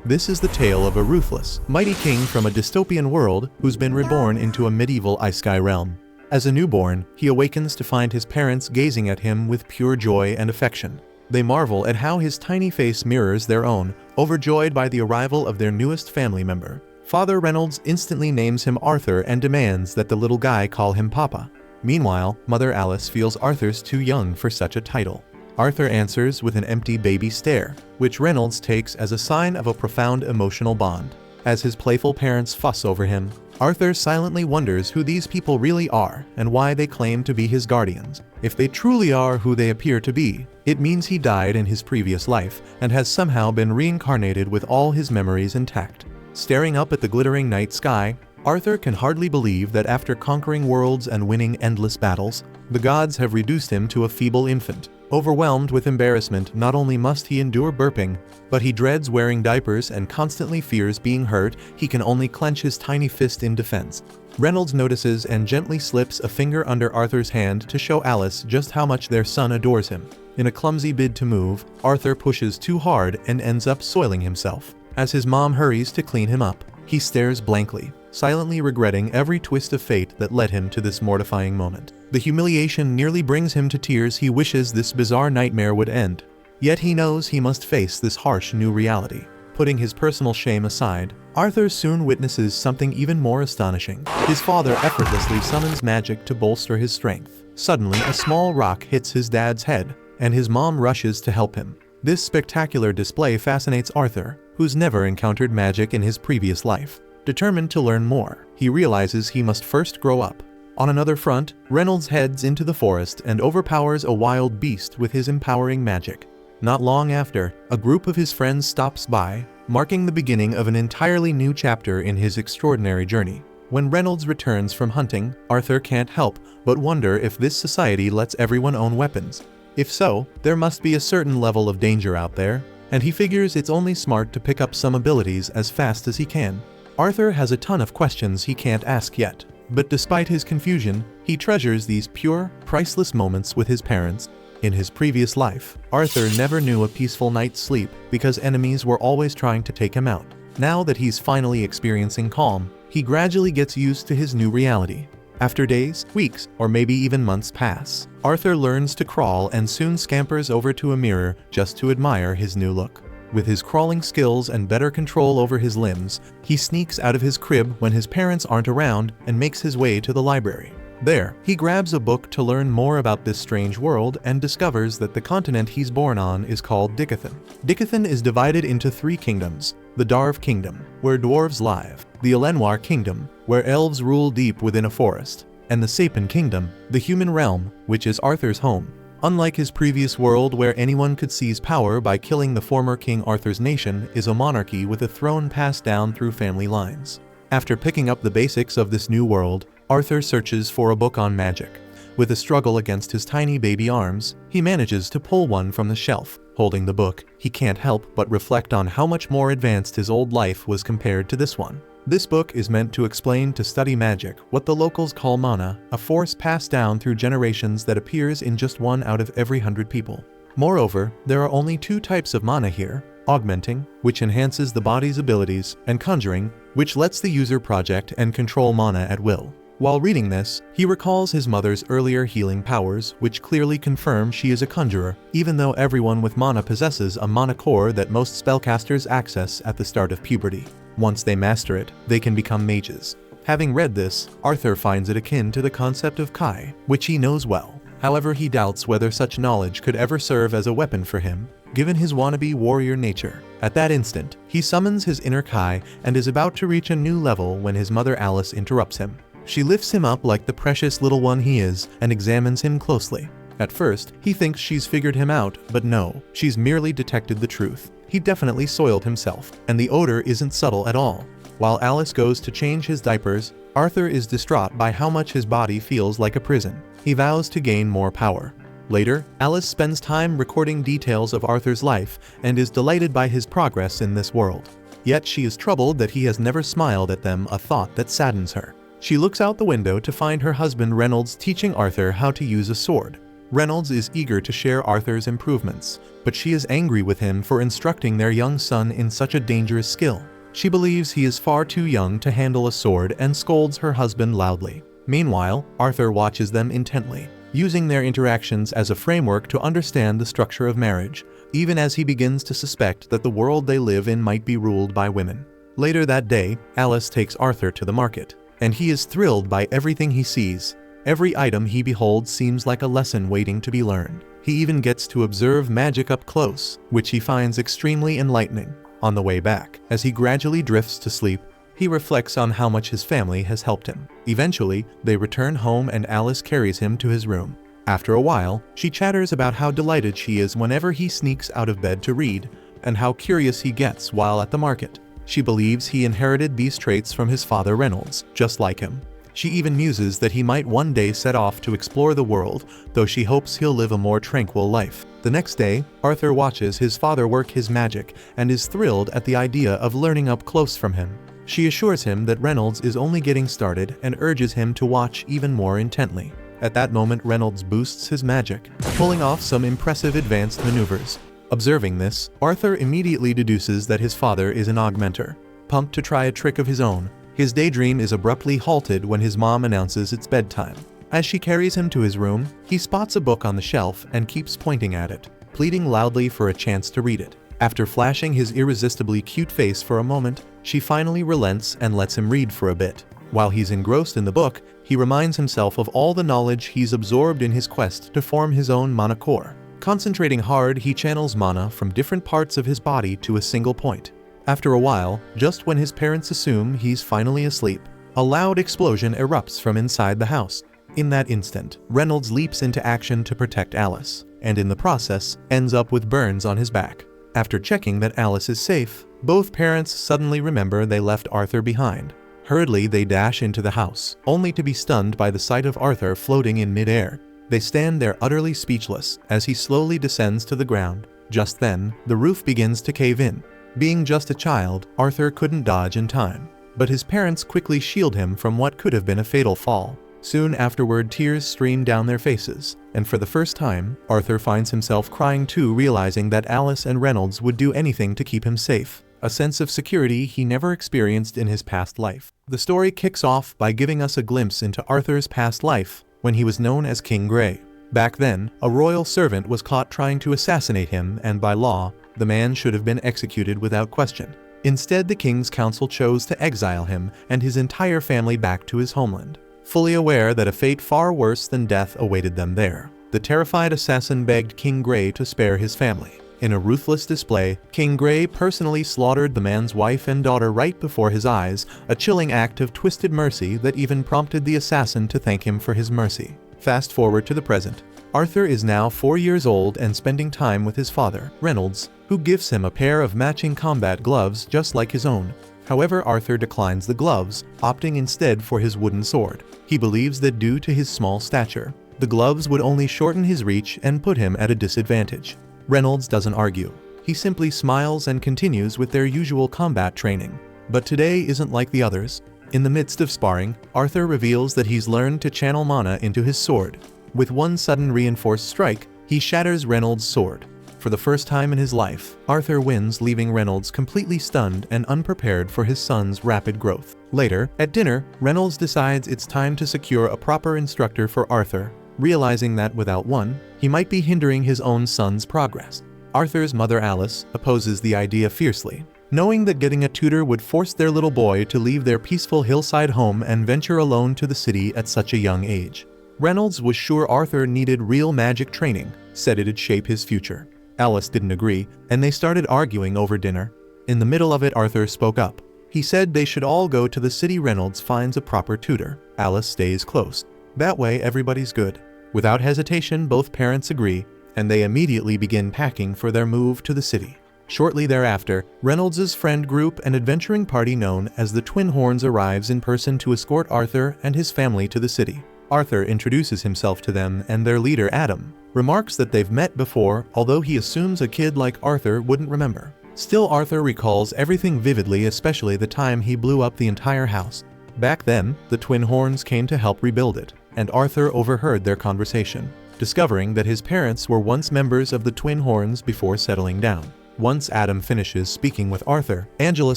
This is the tale of a ruthless, mighty king from a dystopian world who's been reborn into a medieval Isekai realm. As a newborn, he awakens to find his parents gazing at him with pure joy and affection. They marvel at how his tiny face mirrors their own, overjoyed by the arrival of their newest family member. Father Reynolds instantly names him Arthur and demands that the little guy call him Papa. Meanwhile, Mother Alice feels Arthur's too young for such a title. Arthur answers with an empty baby stare, which Reynolds takes as a sign of a profound emotional bond. As his playful parents fuss over him, Arthur silently wonders who these people really are and why they claim to be his guardians. If they truly are who they appear to be, it means he died in his previous life and has somehow been reincarnated with all his memories intact. Staring up at the glittering night sky, Arthur can hardly believe that after conquering worlds and winning endless battles, the gods have reduced him to a feeble infant. Overwhelmed with embarrassment, not only must he endure burping, but he dreads wearing diapers and constantly fears being hurt. He can only clench his tiny fist in defense. Reynolds notices and gently slips a finger under Arthur's hand to show Alice just how much their son adores him. In a clumsy bid to move, Arthur pushes too hard and ends up soiling himself. As his mom hurries to clean him up, he stares blankly, silently regretting every twist of fate that led him to this mortifying moment. The humiliation nearly brings him to tears. He wishes this bizarre nightmare would end. Yet he knows he must face this harsh new reality. Putting his personal shame aside, Arthur soon witnesses something even more astonishing. His father effortlessly summons magic to bolster his strength. Suddenly, a small rock hits his dad's head, and his mom rushes to help him. This spectacular display fascinates Arthur, who's never encountered magic in his previous life. Determined to learn more, he realizes he must first grow up. On another front, Reynolds heads into the forest and overpowers a wild beast with his empowering magic. Not long after, a group of his friends stops by, marking the beginning of an entirely new chapter in his extraordinary journey. When Reynolds returns from hunting, Arthur can't help but wonder if this society lets everyone own weapons. If so, there must be a certain level of danger out there, and he figures it's only smart to pick up some abilities as fast as he can. Arthur has a ton of questions he can't ask yet, but despite his confusion, he treasures these pure, priceless moments with his parents. In his previous life, Arthur never knew a peaceful night's sleep because enemies were always trying to take him out. Now that he's finally experiencing calm, he gradually gets used to his new reality. After days, weeks, or maybe even months pass, Arthur learns to crawl and soon scampers over to a mirror just to admire his new look. With his crawling skills and better control over his limbs, he sneaks out of his crib when his parents aren't around and makes his way to the library. There, he grabs a book to learn more about this strange world and discovers that the continent he's born on is called Dicathan. Dicathan is divided into 3 kingdoms: the Darv Kingdom, where dwarves live; the Elenwar Kingdom, where elves rule deep within a forest; and the Sapin Kingdom, the human realm, which is Arthur's home. Unlike his previous world where anyone could seize power by killing the former King Arthur's nation, is a monarchy with a throne passed down through family lines. After picking up the basics of this new world, Arthur searches for a book on magic. With a struggle against his tiny baby arms, he manages to pull one from the shelf. Holding the book, he can't help but reflect on how much more advanced his old life was compared to this one. This book is meant to explain to study magic, what the locals call mana, a force passed down through generations that appears in just 1 out of every 100 people. Moreover, there are only 2 types of mana here: augmenting, which enhances the body's abilities, and conjuring, which lets the user project and control mana at will. While reading this, he recalls his mother's earlier healing powers, which clearly confirm she is a conjurer, even though everyone with mana possesses a mana core that most spellcasters access at the start of puberty. Once they master it, they can become mages. Having read this, Arthur finds it akin to the concept of Kai, which he knows well. However, he doubts whether such knowledge could ever serve as a weapon for him, given his wannabe warrior nature. At that instant, he summons his inner Kai and is about to reach a new level when his mother Alice interrupts him. She lifts him up like the precious little one he is and examines him closely. At first, he thinks she's figured him out, but no, she's merely detected the truth. He definitely soiled himself, and the odor isn't subtle at all. While Alice goes to change his diapers, Arthur is distraught by how much his body feels like a prison. He vows to gain more power. Later, Alice spends time recording details of Arthur's life and is delighted by his progress in this world. Yet she is troubled that he has never smiled at them, a thought that saddens her. She looks out the window to find her husband Reynolds teaching Arthur how to use a sword. Reynolds is eager to share Arthur's improvements, but she is angry with him for instructing their young son in such a dangerous skill. She believes he is far too young to handle a sword and scolds her husband loudly. Meanwhile, Arthur watches them intently, using their interactions as a framework to understand the structure of marriage, even as he begins to suspect that the world they live in might be ruled by women. Later that day, Alice takes Arthur to the market, and he is thrilled by everything he sees. Every item he beholds seems like a lesson waiting to be learned. He even gets to observe magic up close, which he finds extremely enlightening. On the way back, as he gradually drifts to sleep, he reflects on how much his family has helped him. Eventually, they return home and Alice carries him to his room. After a while, she chatters about how delighted she is whenever he sneaks out of bed to read, and how curious he gets while at the market. She believes he inherited these traits from his father Reynolds, just like him. She even muses that he might one day set off to explore the world, though she hopes he'll live a more tranquil life. The next day, Arthur watches his father work his magic and is thrilled at the idea of learning up close from him. She assures him that Reynolds is only getting started and urges him to watch even more intently. At that moment, Reynolds boosts his magic, pulling off some impressive advanced maneuvers. Observing this, Arthur immediately deduces that his father is an augmenter, pumped to try a trick of his own. His daydream is abruptly halted when his mom announces it's bedtime. As she carries him to his room, he spots a book on the shelf and keeps pointing at it, pleading loudly for a chance to read it. After flashing his irresistibly cute face for a moment, she finally relents and lets him read for a bit. While he's engrossed in the book, he reminds himself of all the knowledge he's absorbed in his quest to form his own mana core. Concentrating hard, he channels mana from different parts of his body to a single point. After a while, just when his parents assume he's finally asleep, a loud explosion erupts from inside the house. In that instant, Reynolds leaps into action to protect Alice, and in the process, ends up with burns on his back. After checking that Alice is safe, both parents suddenly remember they left Arthur behind. Hurriedly, they dash into the house, only to be stunned by the sight of Arthur floating in midair. They stand there utterly speechless as he slowly descends to the ground. Just then, the roof begins to cave in. Being just a child, Arthur couldn't dodge in time, but his parents quickly shield him from what could have been a fatal fall. Soon afterward, tears stream down their faces, and for the first time, Arthur finds himself crying too, realizing that Alice and Reynolds would do anything to keep him safe, a sense of security he never experienced in his past life. The story kicks off by giving us a glimpse into Arthur's past life, when he was known as King Grey. Back then, a royal servant was caught trying to assassinate him, and by law, the man should have been executed without question. Instead, the king's council chose to exile him and his entire family back to his homeland. Fully aware that a fate far worse than death awaited them there, the terrified assassin begged King Grey to spare his family. In a ruthless display, King Grey personally slaughtered the man's wife and daughter right before his eyes, a chilling act of twisted mercy that even prompted the assassin to thank him for his mercy. Fast forward to the present. Arthur is now 4 years old and spending time with his father, Reynolds, who gifts him a pair of matching combat gloves just like his own. However, Arthur declines the gloves, opting instead for his wooden sword. He believes that due to his small stature, the gloves would only shorten his reach and put him at a disadvantage. Reynolds doesn't argue. He simply smiles and continues with their usual combat training. But today isn't like the others. In the midst of sparring, Arthur reveals that he's learned to channel mana into his sword. With one sudden reinforced strike, he shatters Reynolds' sword. For the first time in his life, Arthur wins, leaving Reynolds completely stunned and unprepared for his son's rapid growth. Later, at dinner, Reynolds decides it's time to secure a proper instructor for Arthur, realizing that without one, he might be hindering his own son's progress. Arthur's mother Alice opposes the idea fiercely, knowing that getting a tutor would force their little boy to leave their peaceful hillside home and venture alone to the city at such a young age. Reynolds was sure Arthur needed real magic training, said it'd shape his future. Alice didn't agree, and they started arguing over dinner. In the middle of it, Arthur spoke up. He said they should all go to the city. Reynolds finds a proper tutor. Alice stays close. That way everybody's good. Without hesitation, both parents agree, and they immediately begin packing for their move to the city. Shortly thereafter, Reynolds' friend group and adventuring party known as the Twin Horns arrives in person to escort Arthur and his family to the city. Arthur introduces himself to them, and their leader, Adam, remarks that they've met before, although he assumes a kid like Arthur wouldn't remember. Still, Arthur recalls everything vividly, especially the time he blew up the entire house. Back then, the Twin Horns came to help rebuild it, and Arthur overheard their conversation. discovering that his parents were once members of the Twin Horns before settling down. Once Adam finishes speaking with Arthur, Angela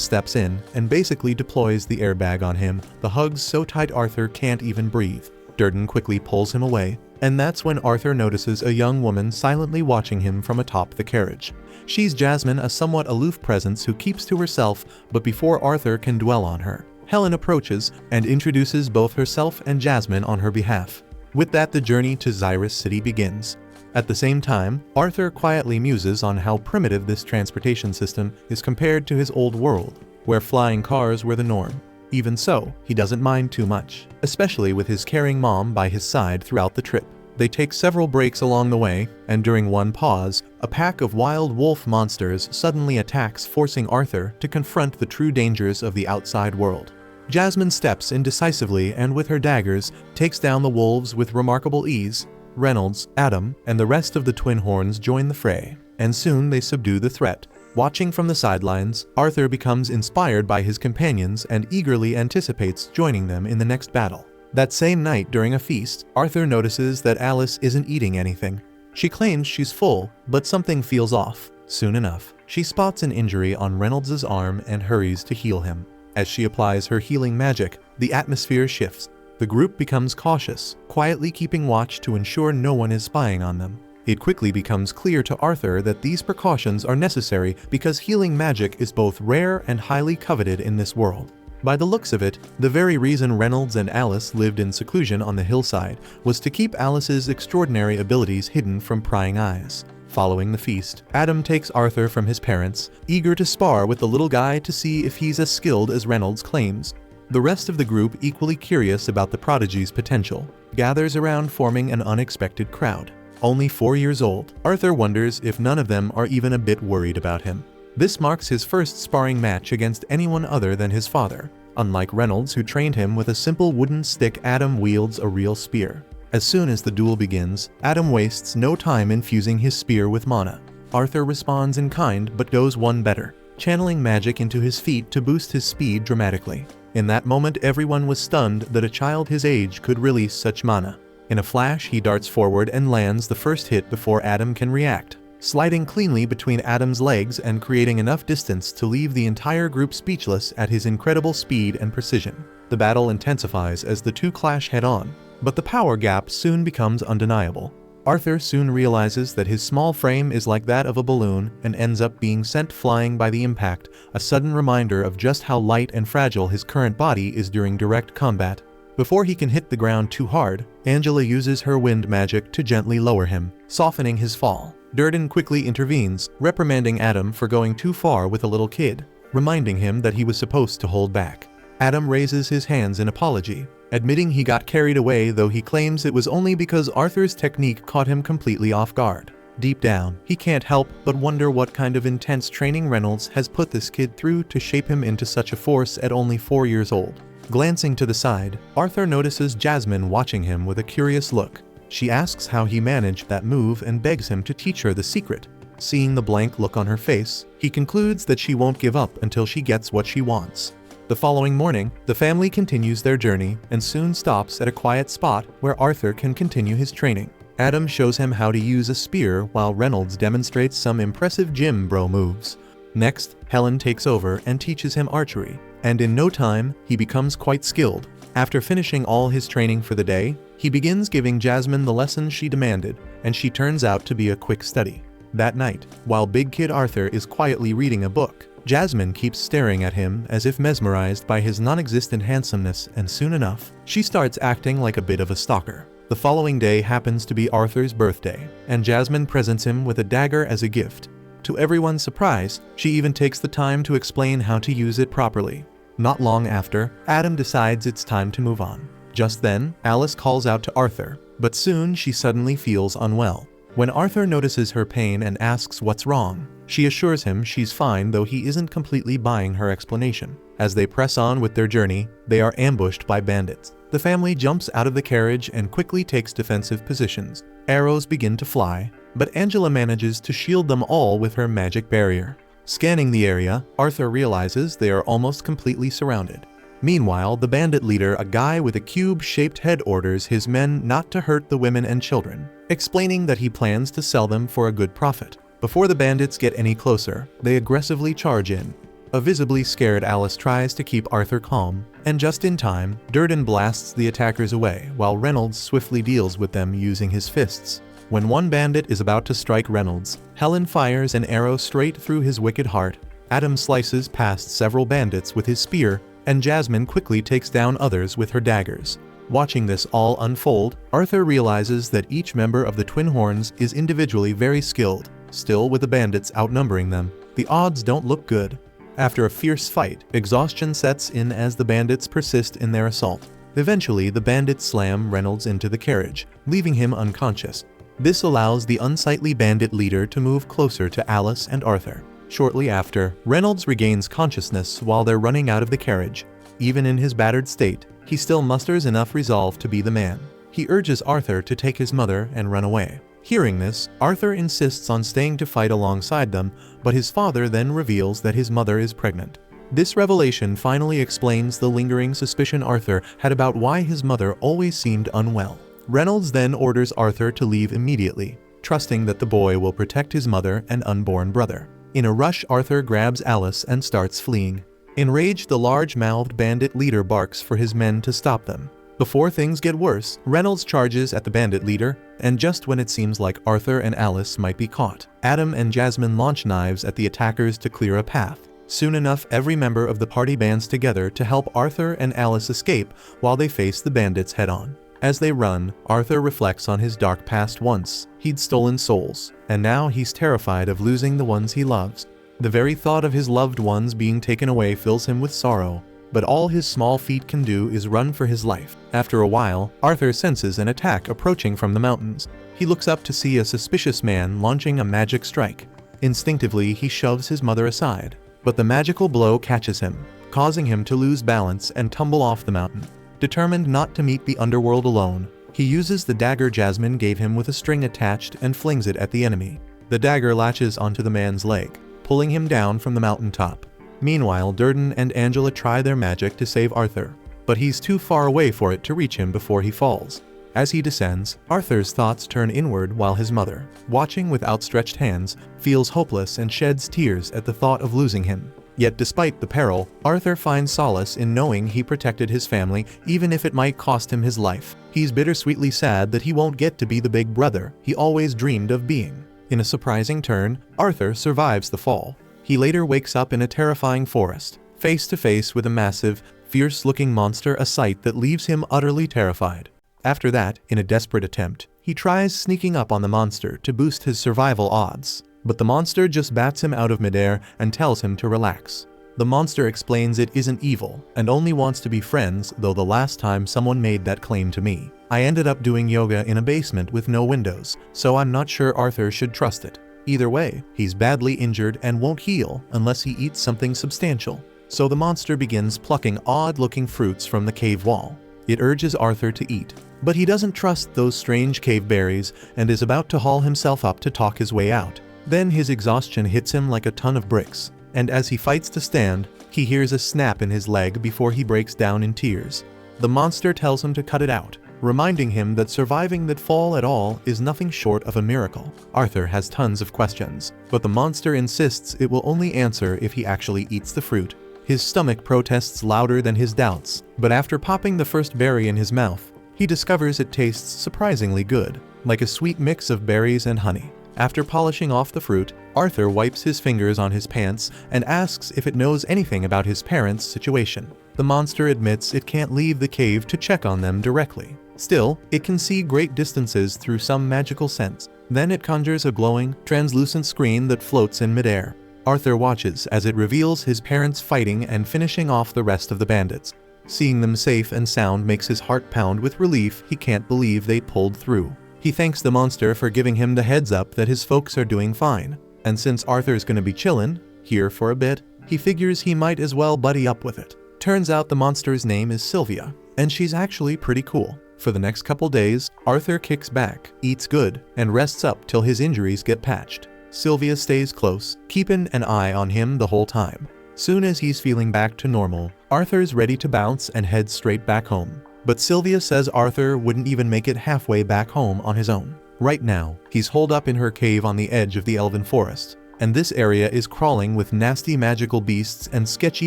steps in and basically deploys the airbag on him, the hugs so tight Arthur can't even breathe. Durden quickly pulls him away, and that's when Arthur notices a young woman silently watching him from atop the carriage. She's Jasmine, a somewhat aloof presence who keeps to herself, but before Arthur can dwell on her, Helen approaches and introduces both herself and Jasmine on her behalf. With that, the journey to Xyrus City begins. At the same time, Arthur quietly muses on how primitive this transportation system is compared to his old world, where flying cars were the norm. Even so, he doesn't mind too much, especially with his caring mom by his side throughout the trip. They take several breaks along the way, and during one pause, a pack of wild wolf monsters suddenly attacks, forcing Arthur to confront the true dangers of the outside world. Jasmine steps in decisively and with her daggers takes down the wolves with remarkable ease. Reynolds, Adam, and the rest of the Twin Horns join the fray, and soon they subdue the threat. Watching from the sidelines, Arthur becomes inspired by his companions and eagerly anticipates joining them in the next battle. That same night during a feast, Arthur notices that Alice isn't eating anything. She claims she's full, but something feels off. Soon enough, she spots an injury on Reynolds' arm and hurries to heal him. As she applies her healing magic, the atmosphere shifts. The group becomes cautious, quietly keeping watch to ensure no one is spying on them. It quickly becomes clear to Arthur that these precautions are necessary because healing magic is both rare and highly coveted in this world. By the looks of it, the very reason Reynolds and Alice lived in seclusion on the hillside was to keep Alice's extraordinary abilities hidden from prying eyes. Following the feast, Adam takes Arthur from his parents, eager to spar with the little guy to see if he's as skilled as Reynolds claims. The rest of the group, equally curious about the prodigy's potential, gathers around, forming an unexpected crowd. Only 4 years old, Arthur wonders if none of them are even a bit worried about him. This marks his first sparring match against anyone other than his father. Unlike Reynolds, who trained him with a simple wooden stick, Adam wields a real spear. As soon as the duel begins, Adam wastes no time infusing his spear with mana. Arthur responds in kind but goes one better, channeling magic into his feet to boost his speed dramatically. In that moment, everyone was stunned that a child his age could release such mana. In a flash, he darts forward and lands the first hit before Adam can react, sliding cleanly between Adam's legs and creating enough distance to leave the entire group speechless at his incredible speed and precision. The battle intensifies as the two clash head-on, but the power gap soon becomes undeniable. Arthur soon realizes that his small frame is like that of a balloon and ends up being sent flying by the impact, a sudden reminder of just how light and fragile his current body is during direct combat. Before he can hit the ground too hard, Angela uses her wind magic to gently lower him, softening his fall. Durden quickly intervenes, reprimanding Adam for going too far with a little kid, reminding him that he was supposed to hold back. Adam raises his hands in apology, admitting he got carried away, though he claims it was only because Arthur's technique caught him completely off guard. Deep down, he can't help but wonder what kind of intense training Reynolds has put this kid through to shape him into such a force at only 4 years old. Glancing to the side, Arthur notices Jasmine watching him with a curious look. She asks how he managed that move and begs him to teach her the secret. Seeing the blank look on her face, he concludes that she won't give up until she gets what she wants. The following morning, the family continues their journey and soon stops at a quiet spot where Arthur can continue his training. Adam shows him how to use a spear while Reynolds demonstrates some impressive gym bro moves. Next, Helen takes over and teaches him archery, and in no time, he becomes quite skilled. After finishing all his training for the day, he begins giving Jasmine the lessons she demanded, and she turns out to be a quick study. That night, while Big Kid Arthur is quietly reading a book, Jasmine keeps staring at him as if mesmerized by his non-existent handsomeness, and soon enough, she starts acting like a bit of a stalker. The following day happens to be Arthur's birthday, and Jasmine presents him with a dagger as a gift. To everyone's surprise, she even takes the time to explain how to use it properly. Not long after, Adam decides it's time to move on. Just then, Alice calls out to Arthur, but soon she suddenly feels unwell. When Arthur notices her pain and asks what's wrong, she assures him she's fine, though he isn't completely buying her explanation. As they press on with their journey, they are ambushed by bandits. The family jumps out of the carriage and quickly takes defensive positions. Arrows begin to fly, but Angela manages to shield them all with her magic barrier. Scanning the area, Arthur realizes they are almost completely surrounded. Meanwhile, the bandit leader, a guy with a cube-shaped head, orders his men not to hurt the women and children, explaining that he plans to sell them for a good profit. Before the bandits get any closer, they aggressively charge in. A visibly scared Alice tries to keep Arthur calm, and just in time, Durden blasts the attackers away while Reynolds swiftly deals with them using his fists. When one bandit is about to strike Reynolds, Helen fires an arrow straight through his wicked heart. Adam slices past several bandits with his spear, and Jasmine quickly takes down others with her daggers. Watching this all unfold, Arthur realizes that each member of the Twin Horns is individually very skilled. Still, with the bandits outnumbering them, the odds don't look good. After a fierce fight, exhaustion sets in as the bandits persist in their assault. Eventually, the bandits slam Reynolds into the carriage, leaving him unconscious. This allows the unsightly bandit leader to move closer to Alice and Arthur. Shortly after, Reynolds regains consciousness while they're running out of the carriage. Even in his battered state, he still musters enough resolve to be the man. He urges Arthur to take his mother and run away. Hearing this, Arthur insists on staying to fight alongside them, but his father then reveals that his mother is pregnant. This revelation finally explains the lingering suspicion Arthur had about why his mother always seemed unwell. Reynolds then orders Arthur to leave immediately, trusting that the boy will protect his mother and unborn brother. In a rush, Arthur grabs Alice and starts fleeing. Enraged, the large-mouthed bandit leader barks for his men to stop them. Before things get worse, Reynolds charges at the bandit leader, and just when it seems like Arthur and Alice might be caught, Adam and Jasmine launch knives at the attackers to clear a path. Soon enough, every member of the party bands together to help Arthur and Alice escape while they face the bandits head-on. As they run, Arthur reflects on his dark past. Once he'd stolen souls, and now he's terrified of losing the ones he loves. The very thought of his loved ones being taken away fills him with sorrow, but all his small feet can do is run for his life. After a while, Arthur senses an attack approaching from the mountains. He looks up to see a suspicious man launching a magic strike. Instinctively, he shoves his mother aside, but the magical blow catches him, causing him to lose balance and tumble off the mountain. Determined not to meet the underworld alone, he uses the dagger Jasmine gave him with a string attached and flings it at the enemy. The dagger latches onto the man's leg, pulling him down from the mountaintop. Meanwhile, Durden and Angela try their magic to save Arthur, but he's too far away for it to reach him before he falls. As he descends, Arthur's thoughts turn inward while his mother, watching with outstretched hands, feels hopeless and sheds tears at the thought of losing him. Yet despite the peril, Arthur finds solace in knowing he protected his family even if it might cost him his life. He's bittersweetly sad that he won't get to be the big brother he always dreamed of being. In a surprising turn, Arthur survives the fall. He later wakes up in a terrifying forest, face to face with a massive, fierce-looking monster, a sight that leaves him utterly terrified. After that, in a desperate attempt, he tries sneaking up on the monster to boost his survival odds. But the monster just bats him out of midair and tells him to relax. The monster explains it isn't evil and only wants to be friends, though the last time someone made that claim to me, I ended up doing yoga in a basement with no windows, so I'm not sure Arthur should trust it. Either way, he's badly injured and won't heal unless he eats something substantial. So the monster begins plucking odd-looking fruits from the cave wall. It urges Arthur to eat, but he doesn't trust those strange cave berries and is about to haul himself up to talk his way out. Then his exhaustion hits him like a ton of bricks, and as he fights to stand, he hears a snap in his leg before he breaks down in tears. The monster tells him to cut it out, reminding him that surviving that fall at all is nothing short of a miracle. Arthur has tons of questions, but the monster insists it will only answer if he actually eats the fruit. His stomach protests louder than his doubts, but after popping the first berry in his mouth, he discovers it tastes surprisingly good, like a sweet mix of berries and honey. After polishing off the fruit, Arthur wipes his fingers on his pants and asks if it knows anything about his parents' situation. The monster admits it can't leave the cave to check on them directly. Still, it can see great distances through some magical sense. Then it conjures a glowing, translucent screen that floats in midair. Arthur watches as it reveals his parents fighting and finishing off the rest of the bandits. Seeing them safe and sound makes his heart pound with relief. He can't believe they pulled through. He thanks the monster for giving him the heads up that his folks are doing fine. And since Arthur's gonna be chillin' here for a bit, he figures he might as well buddy up with it. Turns out the monster's name is Sylvia, and she's actually pretty cool. For the next couple days, Arthur kicks back, eats good, and rests up till his injuries get patched. Sylvia stays close, keeping an eye on him the whole time. Soon as he's feeling back to normal, Arthur's ready to bounce and head straight back home. But Sylvia says Arthur wouldn't even make it halfway back home on his own. Right now, he's holed up in her cave on the edge of the elven forest, and this area is crawling with nasty magical beasts and sketchy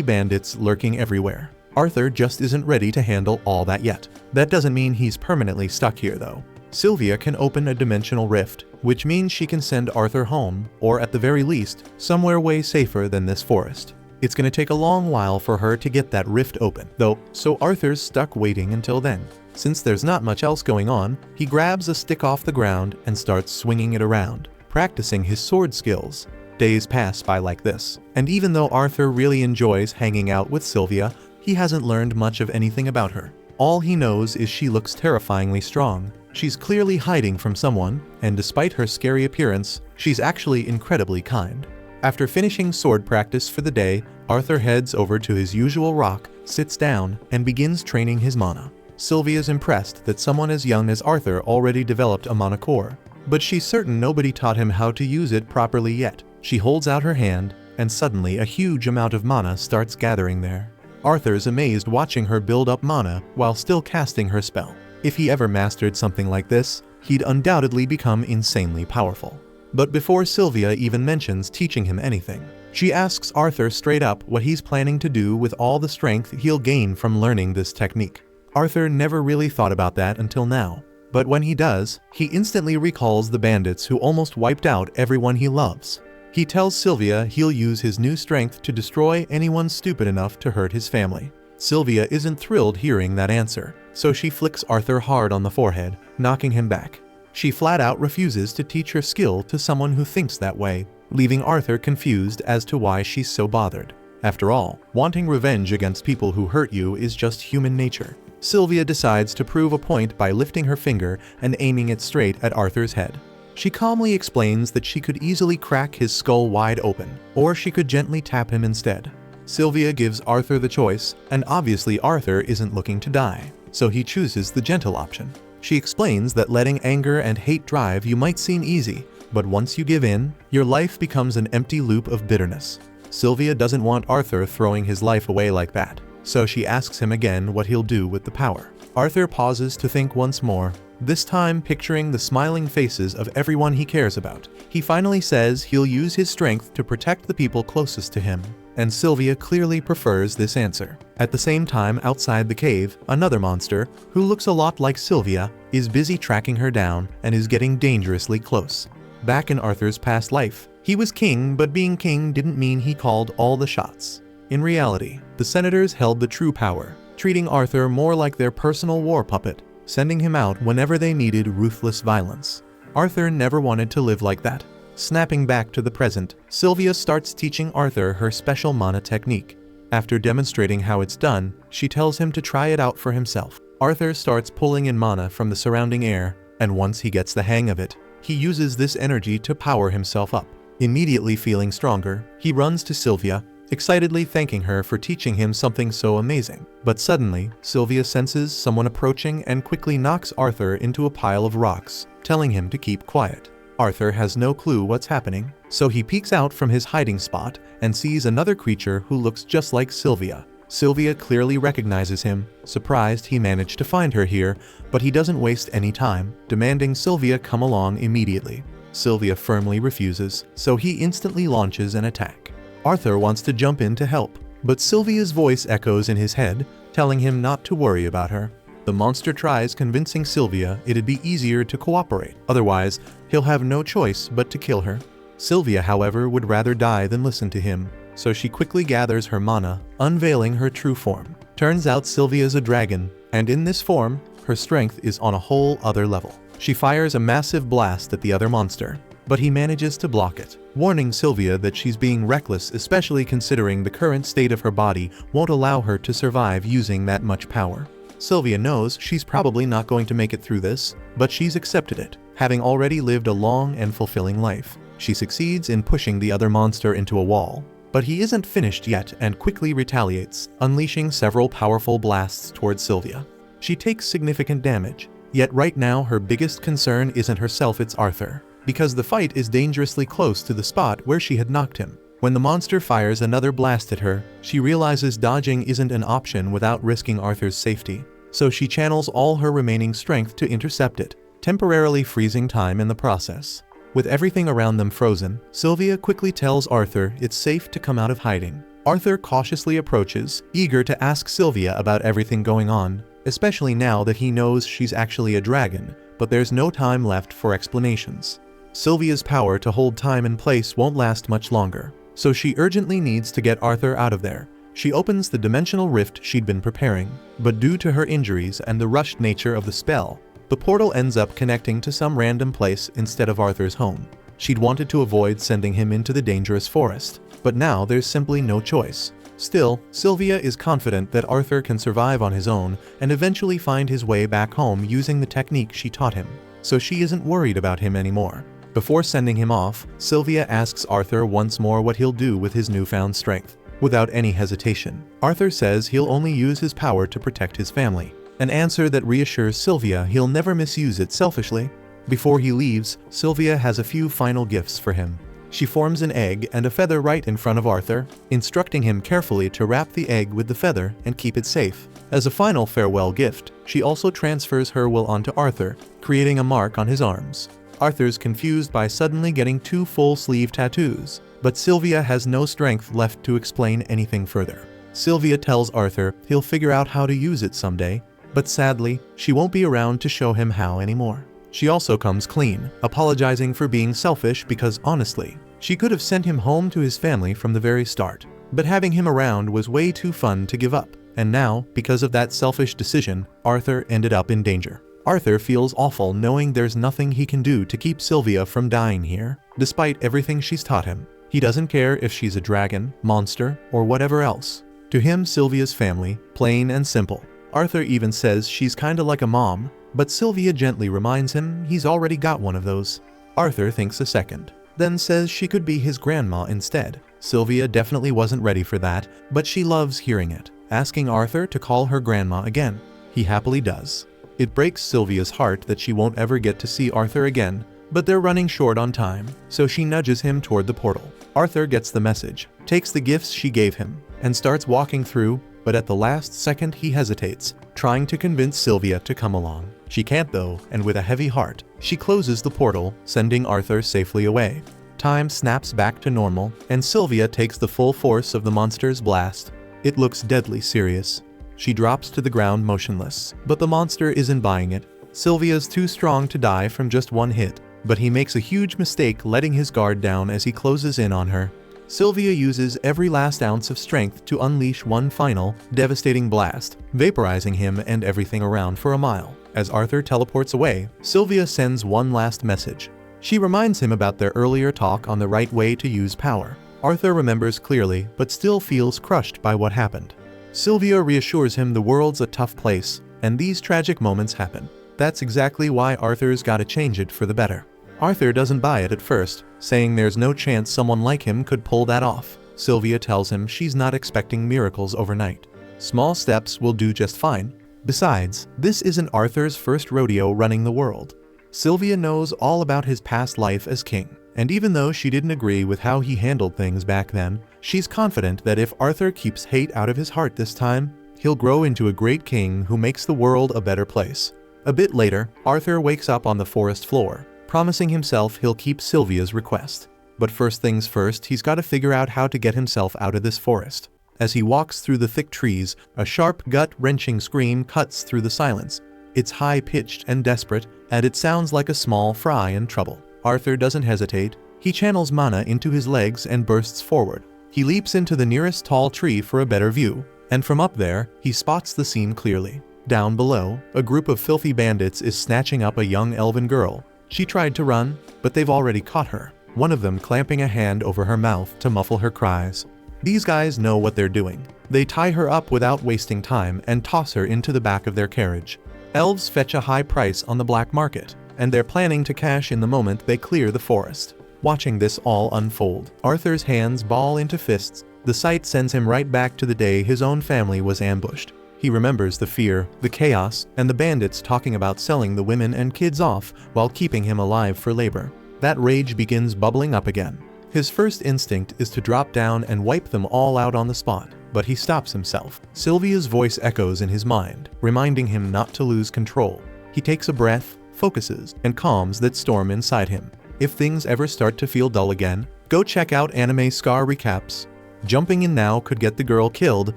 bandits lurking everywhere. Arthur just isn't ready to handle all that yet. That doesn't mean he's permanently stuck here though. Sylvia can open a dimensional rift, which means she can send Arthur home, or at the very least, somewhere way safer than this forest. It's gonna take a long while for her to get that rift open, though, so Arthur's stuck waiting until then. Since there's not much else going on, he grabs a stick off the ground and starts swinging it around, practicing his sword skills. Days pass by like this, and even though Arthur really enjoys hanging out with Sylvia, he hasn't learned much of anything about her. All he knows is she looks terrifyingly strong. She's clearly hiding from someone, and despite her scary appearance, she's actually incredibly kind. After finishing sword practice for the day, Arthur heads over to his usual rock, sits down, and begins training his mana. Sylvia's impressed that someone as young as Arthur already developed a mana core, but she's certain nobody taught him how to use it properly yet. She holds out her hand, and suddenly a huge amount of mana starts gathering there. Arthur's amazed watching her build up mana while still casting her spell. If he ever mastered something like this, he'd undoubtedly become insanely powerful. But before Sylvia even mentions teaching him anything, she asks Arthur straight up what he's planning to do with all the strength he'll gain from learning this technique. Arthur never really thought about that until now, but when he does, he instantly recalls the bandits who almost wiped out everyone he loves. He tells Sylvia he'll use his new strength to destroy anyone stupid enough to hurt his family. Sylvia isn't thrilled hearing that answer, so she flicks Arthur hard on the forehead, knocking him back. She flat out refuses to teach her skill to someone who thinks that way, leaving Arthur confused as to why she's so bothered. After all, wanting revenge against people who hurt you is just human nature. Sylvia decides to prove a point by lifting her finger and aiming it straight at Arthur's head. She calmly explains that she could easily crack his skull wide open, or she could gently tap him instead. Sylvia gives Arthur the choice, and obviously Arthur isn't looking to die, so he chooses the gentle option. She explains that letting anger and hate drive you might seem easy, but once you give in, your life becomes an empty loop of bitterness. Sylvia doesn't want Arthur throwing his life away like that, so she asks him again what he'll do with the power. Arthur pauses to think once more, this time picturing the smiling faces of everyone he cares about. He finally says he'll use his strength to protect the people closest to him, and Sylvia clearly prefers this answer. At the same time, outside the cave, another monster, who looks a lot like Sylvia, is busy tracking her down and is getting dangerously close. Back in Arthur's past life, he was king, but being king didn't mean he called all the shots. In reality, the senators held the true power, treating Arthur more like their personal war puppet, sending him out whenever they needed ruthless violence. Arthur never wanted to live like that. Snapping back to the present, Sylvia starts teaching Arthur her special mana technique. After demonstrating how it's done, she tells him to try it out for himself. Arthur starts pulling in mana from the surrounding air, and once he gets the hang of it, he uses this energy to power himself up. Immediately feeling stronger, he runs to Sylvia, excitedly thanking her for teaching him something so amazing. But suddenly, Sylvia senses someone approaching and quickly knocks Arthur into a pile of rocks, telling him to keep quiet. Arthur has no clue what's happening, so he peeks out from his hiding spot and sees another creature who looks just like Sylvia. Sylvia clearly recognizes him, surprised he managed to find her here, but he doesn't waste any time, demanding Sylvia come along immediately. Sylvia firmly refuses, so he instantly launches an attack. Arthur wants to jump in to help, but Sylvia's voice echoes in his head, telling him not to worry about her. The monster tries convincing Sylvia it'd be easier to cooperate, otherwise he'll have no choice but to kill her. Sylvia, however, would rather die than listen to him, so she quickly gathers her mana, unveiling her true form. Turns out Sylvia's a dragon, and in this form, her strength is on a whole other level. She fires a massive blast at the other monster, but he manages to block it, warning Sylvia that she's being reckless, especially considering the current state of her body won't allow her to survive using that much power. Sylvia knows she's probably not going to make it through this, but she's accepted it, having already lived a long and fulfilling life. She succeeds in pushing the other monster into a wall, but he isn't finished yet and quickly retaliates, unleashing several powerful blasts towards Sylvia. She takes significant damage, yet right now her biggest concern isn't herself, it's Arthur, because the fight is dangerously close to the spot where she had knocked him. When the monster fires another blast at her, she realizes dodging isn't an option without risking Arthur's safety, so she channels all her remaining strength to intercept it, temporarily freezing time in the process. With everything around them frozen, Sylvia quickly tells Arthur it's safe to come out of hiding. Arthur cautiously approaches, eager to ask Sylvia about everything going on, especially now that he knows she's actually a dragon, but there's no time left for explanations. Sylvia's power to hold time and place won't last much longer, so she urgently needs to get Arthur out of there. She opens the dimensional rift she'd been preparing, but due to her injuries and the rushed nature of the spell, the portal ends up connecting to some random place instead of Arthur's home. She'd wanted to avoid sending him into the dangerous forest, but now there's simply no choice. Still, Sylvia is confident that Arthur can survive on his own and eventually find his way back home using the technique she taught him, so she isn't worried about him anymore. Before sending him off, Sylvia asks Arthur once more what he'll do with his newfound strength. Without any hesitation, Arthur says he'll only use his power to protect his family, an answer that reassures Sylvia he'll never misuse it selfishly. Before he leaves, Sylvia has a few final gifts for him. She forms an egg and a feather right in front of Arthur, instructing him carefully to wrap the egg with the feather and keep it safe. As a final farewell gift, she also transfers her will onto Arthur, creating a mark on his arms. Arthur's confused by suddenly getting 2 full-sleeve tattoos, but Sylvia has no strength left to explain anything further. Sylvia tells Arthur he'll figure out how to use it someday, but sadly, she won't be around to show him how anymore. She also comes clean, apologizing for being selfish because honestly, she could have sent him home to his family from the very start. But having him around was way too fun to give up, and now, because of that selfish decision, Arthur ended up in danger. Arthur feels awful knowing there's nothing he can do to keep Sylvia from dying here, despite everything she's taught him. He doesn't care if she's a dragon, monster, or whatever else. To him, Sylvia's family, plain and simple. Arthur even says she's kinda like a mom, but Sylvia gently reminds him he's already got one of those. Arthur thinks a second, then says she could be his grandma instead. Sylvia definitely wasn't ready for that, but she loves hearing it, asking Arthur to call her grandma again. He happily does. It breaks Sylvia's heart that she won't ever get to see Arthur again, but they're running short on time, so she nudges him toward the portal. Arthur gets the message, takes the gifts she gave him, and starts walking through, but at the last second he hesitates, trying to convince Sylvia to come along. She can't though, and with a heavy heart, she closes the portal, sending Arthur safely away. Time snaps back to normal, and Sylvia takes the full force of the monster's blast. It looks deadly serious. She drops to the ground motionless, but the monster isn't buying it. Sylvia's too strong to die from just one hit, but he makes a huge mistake letting his guard down as he closes in on her. Sylvia uses every last ounce of strength to unleash one final, devastating blast, vaporizing him and everything around for a mile. As Arthur teleports away, Sylvia sends one last message. She reminds him about their earlier talk on the right way to use power. Arthur remembers clearly, but still feels crushed by what happened. Sylvia reassures him the world's a tough place, and these tragic moments happen. That's exactly why Arthur's gotta change it for the better. Arthur doesn't buy it at first, saying there's no chance someone like him could pull that off. Sylvia tells him she's not expecting miracles overnight. Small steps will do just fine. Besides, this isn't Arthur's first rodeo running the world. Sylvia knows all about his past life as king, and even though she didn't agree with how he handled things back then, she's confident that if Arthur keeps hate out of his heart this time, he'll grow into a great king who makes the world a better place. A bit later, Arthur wakes up on the forest floor, promising himself he'll keep Sylvia's request. But first things first, he's got to figure out how to get himself out of this forest. As he walks through the thick trees, a sharp, gut-wrenching scream cuts through the silence. It's high-pitched and desperate, and it sounds like a small fry in trouble. Arthur doesn't hesitate. He channels mana into his legs and bursts forward. He leaps into the nearest tall tree for a better view, and from up there, he spots the scene clearly. Down below, a group of filthy bandits is snatching up a young elven girl. She tried to run, but they've already caught her, one of them clamping a hand over her mouth to muffle her cries. These guys know what they're doing. They tie her up without wasting time and toss her into the back of their carriage. Elves fetch a high price on the black market, and they're planning to cash in the moment they clear the forest. Watching this all unfold, Arthur's hands ball into fists. The sight sends him right back to the day his own family was ambushed. He remembers the fear, the chaos, and the bandits talking about selling the women and kids off while keeping him alive for labor. That rage begins bubbling up again. His first instinct is to drop down and wipe them all out on the spot, but he stops himself. Sylvia's voice echoes in his mind, reminding him not to lose control. He takes a breath, focuses, and calms that storm inside him. If things ever start to feel dull again, go check out anime scar recaps. Jumping in now could get the girl killed,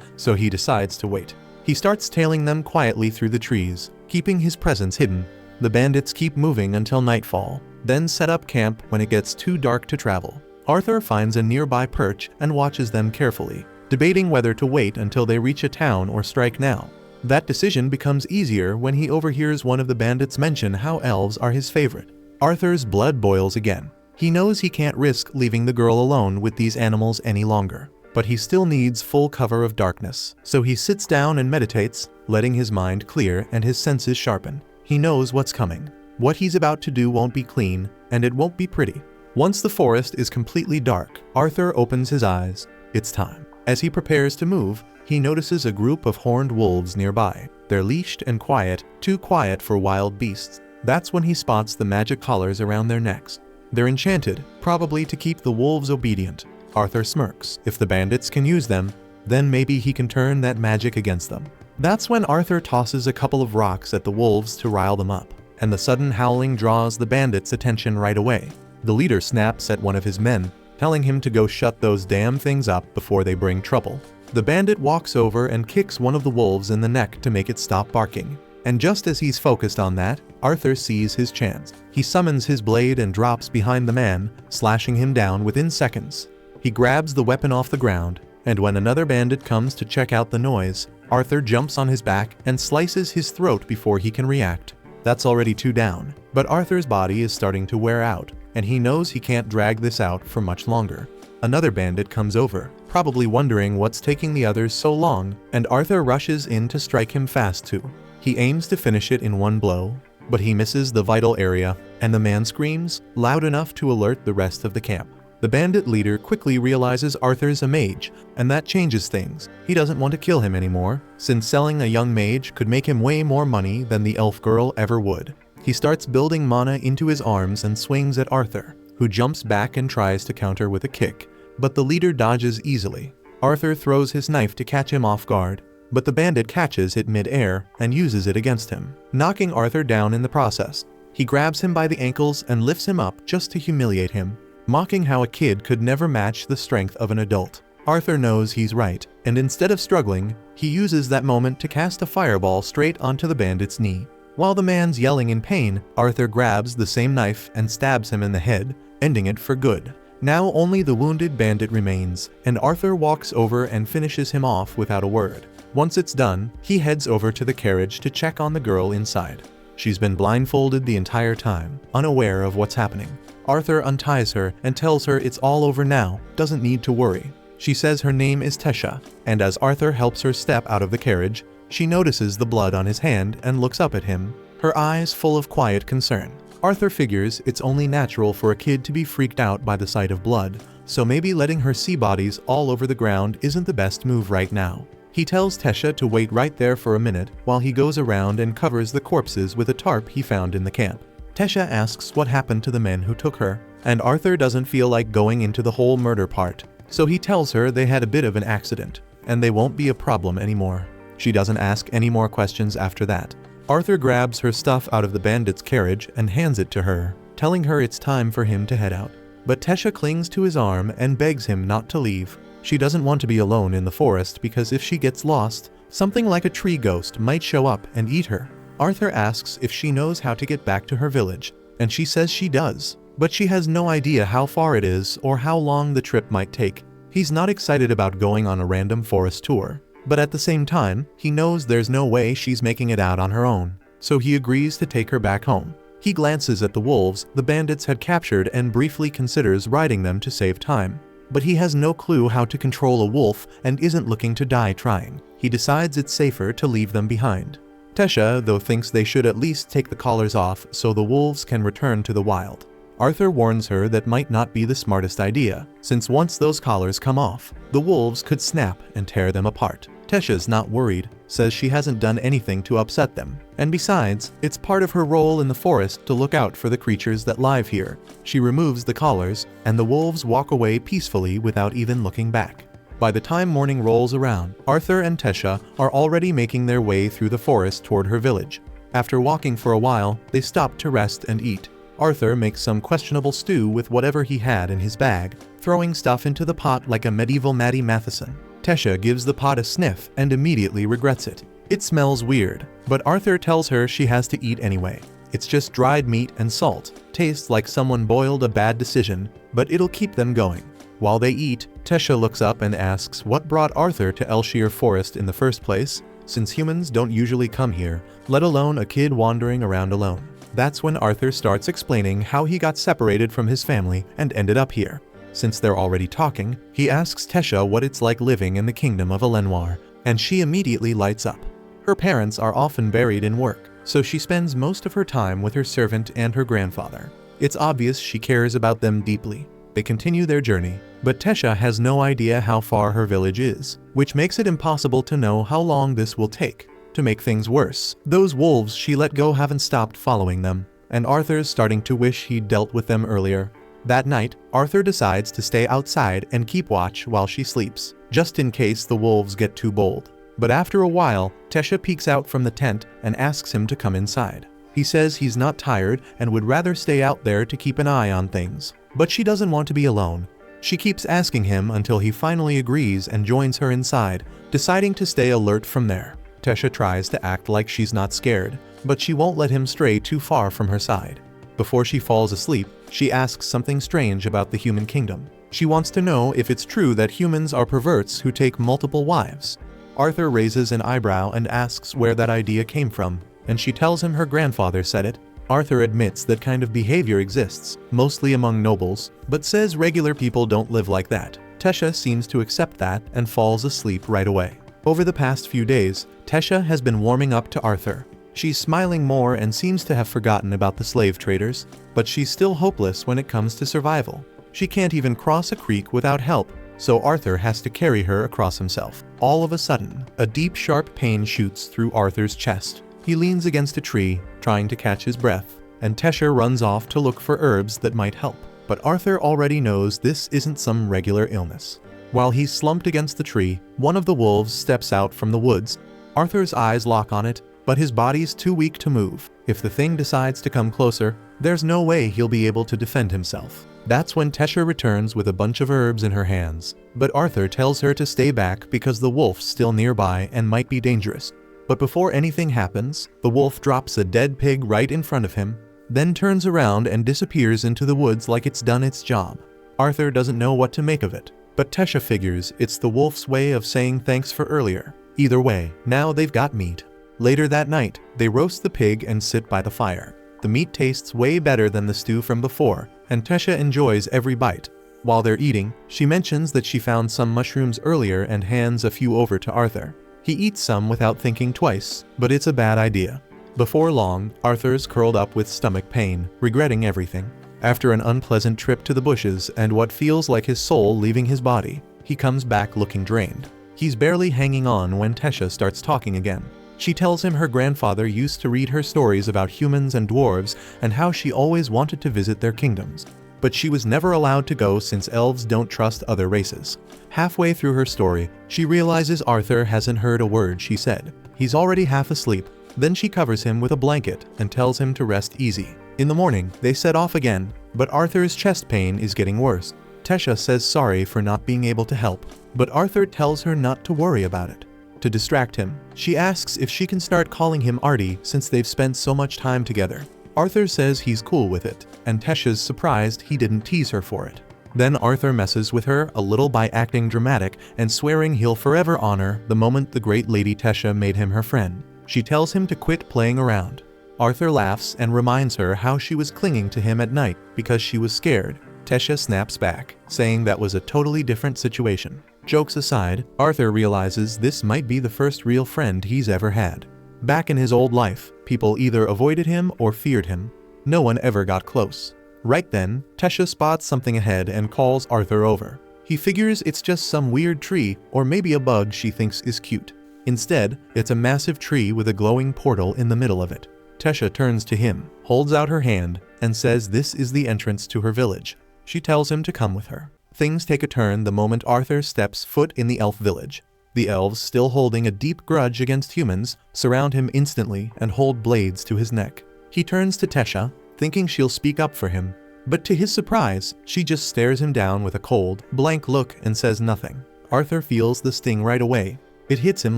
so he decides to wait. He starts tailing them quietly through the trees, keeping his presence hidden. The bandits keep moving until nightfall, then set up camp when it gets too dark to travel. Arthur finds a nearby perch and watches them carefully, debating whether to wait until they reach a town or strike now. That decision becomes easier when he overhears one of the bandits mention how elves are his favorite. Arthur's blood boils again. He knows he can't risk leaving the girl alone with these animals any longer, but he still needs full cover of darkness. So he sits down and meditates, letting his mind clear and his senses sharpen. He knows what's coming. What he's about to do won't be clean, and it won't be pretty. Once the forest is completely dark, Arthur opens his eyes. It's time. As he prepares to move, he notices a group of horned wolves nearby. They're leashed and quiet, too quiet for wild beasts. That's when he spots the magic collars around their necks. They're enchanted, probably to keep the wolves obedient. Arthur smirks. If the bandits can use them, then maybe he can turn that magic against them. That's when Arthur tosses a couple of rocks at the wolves to rile them up, and the sudden howling draws the bandits' attention right away. The leader snaps at one of his men, telling him to go shut those damn things up before they bring trouble. The bandit walks over and kicks one of the wolves in the neck to make it stop barking. And just as he's focused on that, Arthur sees his chance. He summons his blade and drops behind the man, slashing him down within seconds. He grabs the weapon off the ground, and when another bandit comes to check out the noise, Arthur jumps on his back and slices his throat before he can react. That's already 2 down, but Arthur's body is starting to wear out, and he knows he can't drag this out for much longer. Another bandit comes over, probably wondering what's taking the others so long, and Arthur rushes in to strike him fast too. He aims to finish it in one blow, but he misses the vital area, and the man screams, loud enough to alert the rest of the camp. The bandit leader quickly realizes Arthur's a mage, and that changes things. He doesn't want to kill him anymore, since selling a young mage could make him way more money than the elf girl ever would. He starts building mana into his arms and swings at Arthur, who jumps back and tries to counter with a kick, but the leader dodges easily. Arthur throws his knife to catch him off guard, but the bandit catches it mid-air and uses it against him, knocking Arthur down in the process. He grabs him by the ankles and lifts him up just to humiliate him, mocking how a kid could never match the strength of an adult. Arthur knows he's right, and instead of struggling, he uses that moment to cast a fireball straight onto the bandit's knee. While the man's yelling in pain, Arthur grabs the same knife and stabs him in the head, ending it for good. Now only the wounded bandit remains, and Arthur walks over and finishes him off without a word. Once it's done, he heads over to the carriage to check on the girl inside. She's been blindfolded the entire time, unaware of what's happening. Arthur unties her and tells her it's all over now, doesn't need to worry. She says her name is Tesha, and as Arthur helps her step out of the carriage, she notices the blood on his hand and looks up at him, her eyes full of quiet concern. Arthur figures it's only natural for a kid to be freaked out by the sight of blood, so maybe letting her see bodies all over the ground isn't the best move right now. He tells Tesha to wait right there for a minute while he goes around and covers the corpses with a tarp he found in the camp. Tesha asks what happened to the men who took her, and Arthur doesn't feel like going into the whole murder part, so he tells her they had a bit of an accident, and they won't be a problem anymore. She doesn't ask any more questions after that. Arthur grabs her stuff out of the bandit's carriage and hands it to her, telling her it's time for him to head out. But Tesha clings to his arm and begs him not to leave. She doesn't want to be alone in the forest because if she gets lost, something like a tree ghost might show up and eat her. Arthur asks if she knows how to get back to her village, and she says she does, but she has no idea how far it is or how long the trip might take. He's not excited about going on a random forest tour, but at the same time, he knows there's no way she's making it out on her own, so he agrees to take her back home. He glances at the wolves the bandits had captured and briefly considers riding them to save time. But he has no clue how to control a wolf and isn't looking to die trying. He decides it's safer to leave them behind. Tesha, though, thinks they should at least take the collars off so the wolves can return to the wild. Arthur warns her that might not be the smartest idea, since once those collars come off, the wolves could snap and tear them apart. Tesha's not worried. says she hasn't done anything to upset them. And besides, it's part of her role in the forest to look out for the creatures that live here. She removes the collars, and the wolves walk away peacefully without even looking back. By the time morning rolls around, Arthur and Tesha are already making their way through the forest toward her village. After walking for a while, they stop to rest and eat. Arthur makes some questionable stew with whatever he had in his bag, throwing stuff into the pot like a medieval Maddie Matheson. Tesha gives the pot a sniff and immediately regrets it. It smells weird, but Arthur tells her she has to eat anyway. It's just dried meat and salt, tastes like someone boiled a bad decision, but it'll keep them going. While they eat, Tesha looks up and asks what brought Arthur to Elshire Forest in the first place, since humans don't usually come here, let alone a kid wandering around alone. That's when Arthur starts explaining how he got separated from his family and ended up here. Since they're already talking, he asks Tesha what it's like living in the kingdom of Elenoir, and she immediately lights up. Her parents are often buried in work, so she spends most of her time with her servant and her grandfather. It's obvious she cares about them deeply. They continue their journey, but Tesha has no idea how far her village is, which makes it impossible to know how long this will take. To make things worse, those wolves she let go haven't stopped following them, and Arthur's starting to wish he'd dealt with them earlier. That night, Arthur decides to stay outside and keep watch while she sleeps, just in case the wolves get too bold. But after a while, Tesha peeks out from the tent and asks him to come inside. He says he's not tired and would rather stay out there to keep an eye on things. But she doesn't want to be alone. She keeps asking him until he finally agrees and joins her inside, deciding to stay alert from there. Tesha tries to act like she's not scared, but she won't let him stray too far from her side. Before she falls asleep, she asks something strange about the human kingdom. She wants to know if it's true that humans are perverts who take multiple wives. Arthur raises an eyebrow and asks where that idea came from, and she tells him her grandfather said it. Arthur admits that kind of behavior exists, mostly among nobles, but says regular people don't live like that. Tesha seems to accept that and falls asleep right away. Over the past few days, Tesha has been warming up to Arthur. She's smiling more and seems to have forgotten about the slave traders, but she's still hopeless when it comes to survival. She can't even cross a creek without help, so Arthur has to carry her across himself. All of a sudden, a deep sharp pain shoots through Arthur's chest. He leans against a tree, trying to catch his breath, and Tesha runs off to look for herbs that might help. But Arthur already knows this isn't some regular illness. While he's slumped against the tree, one of the wolves steps out from the woods. Arthur's eyes lock on it, but his body's too weak to move. If the thing decides to come closer, there's no way he'll be able to defend himself. That's when Tesha returns with a bunch of herbs in her hands, but Arthur tells her to stay back because the wolf's still nearby and might be dangerous. But before anything happens, the wolf drops a dead pig right in front of him, then turns around and disappears into the woods like it's done its job. Arthur doesn't know what to make of it, but Tesha figures it's the wolf's way of saying thanks for earlier. Either way, now they've got meat. Later that night, they roast the pig and sit by the fire. The meat tastes way better than the stew from before, and Tesha enjoys every bite. While they're eating, she mentions that she found some mushrooms earlier and hands a few over to Arthur. He eats some without thinking twice, but it's a bad idea. Before long, Arthur's curled up with stomach pain, regretting everything. After an unpleasant trip to the bushes and what feels like his soul leaving his body, he comes back looking drained. He's barely hanging on when Tesha starts talking again. She tells him her grandfather used to read her stories about humans and dwarves and how she always wanted to visit their kingdoms. But she was never allowed to go since elves don't trust other races. Halfway through her story, she realizes Arthur hasn't heard a word she said. He's already half asleep. Then she covers him with a blanket and tells him to rest easy. In the morning, they set off again, but Arthur's chest pain is getting worse. Tesha says sorry for not being able to help, but Arthur tells her not to worry about it. To distract him, she asks if she can start calling him Artie since they've spent so much time together. Arthur says he's cool with it, and Tesha's surprised he didn't tease her for it. Then Arthur messes with her a little by acting dramatic and swearing he'll forever honor the moment the great Lady Tesha made him her friend. She tells him to quit playing around. Arthur laughs and reminds her how she was clinging to him at night because she was scared. Tesha snaps back, saying that was a totally different situation. Jokes aside, Arthur realizes this might be the first real friend he's ever had. Back in his old life, people either avoided him or feared him. No one ever got close. Right then, Tesha spots something ahead and calls Arthur over. He figures it's just some weird tree or maybe a bug she thinks is cute. Instead, it's a massive tree with a glowing portal in the middle of it. Tesha turns to him, holds out her hand, and says this is the entrance to her village. She tells him to come with her. Things take a turn the moment Arthur steps foot in the elf village. The elves, still holding a deep grudge against humans, surround him instantly and hold blades to his neck. He turns to Tesha, thinking she'll speak up for him. But to his surprise, she just stares him down with a cold, blank look and says nothing. Arthur feels the sting right away. It hits him